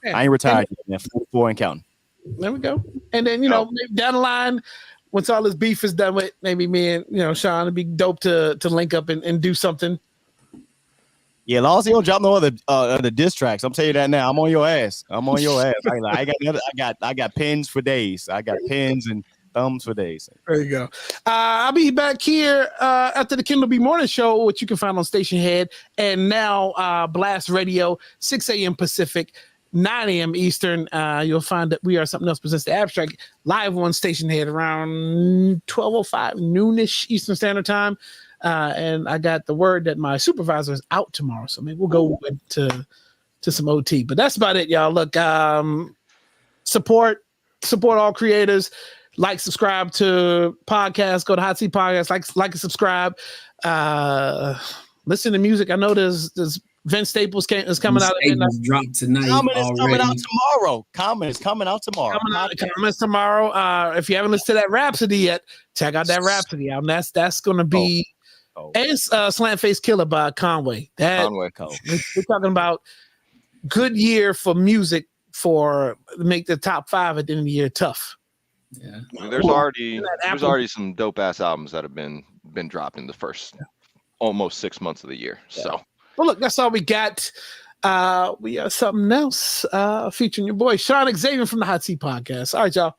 ain't retired yet, man. 44 and counting. There we go. And then maybe down the line, once all this beef is done with, maybe me and Sean, it'd be dope to link up and do something. Yeah, as long as you don't drop no other diss tracks, I'm telling you that now. I'm on your ass. I got pins for days. I got pins and thumbs for days. There you go. I'll be back here after the Kindle B Morning Show, which you can find on Station Head, and now Blast Radio, 6 a.m. Pacific, 9 a.m. Eastern. You'll find that We Are Something Else presents the Abstract live on Station Head around 12:05 noonish Eastern Standard Time. And I got the word that my supervisor is out tomorrow, so maybe we'll go to some OT. But that's about it, y'all. Look, support all creators. Like, subscribe to podcasts. Go to Hot Seat Podcast. Like and subscribe. Listen to music. I know there's Vince Staples is coming out. Dropped tonight. Common is coming out tomorrow. Common is coming out tomorrow. Comment's tomorrow. If you haven't listened to that Rhapsody yet, check out that Rhapsody album. That's going to be and Slant Face Killer by Conway. We're talking about good year for music for make the top 5 at the end of the year tough. Yeah, there's already some dope ass albums that have been dropped in the first almost 6 months of the year. Yeah. So, well, look, that's all we got. We have something else featuring your boy Sean Xavier from the Hot Seat Podcast. All right, y'all.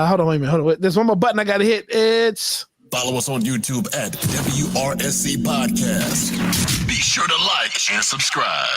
Hold on, wait a minute. There's one more button I got to hit. It's follow us on YouTube at WRSC Podcast. Be sure to like and subscribe.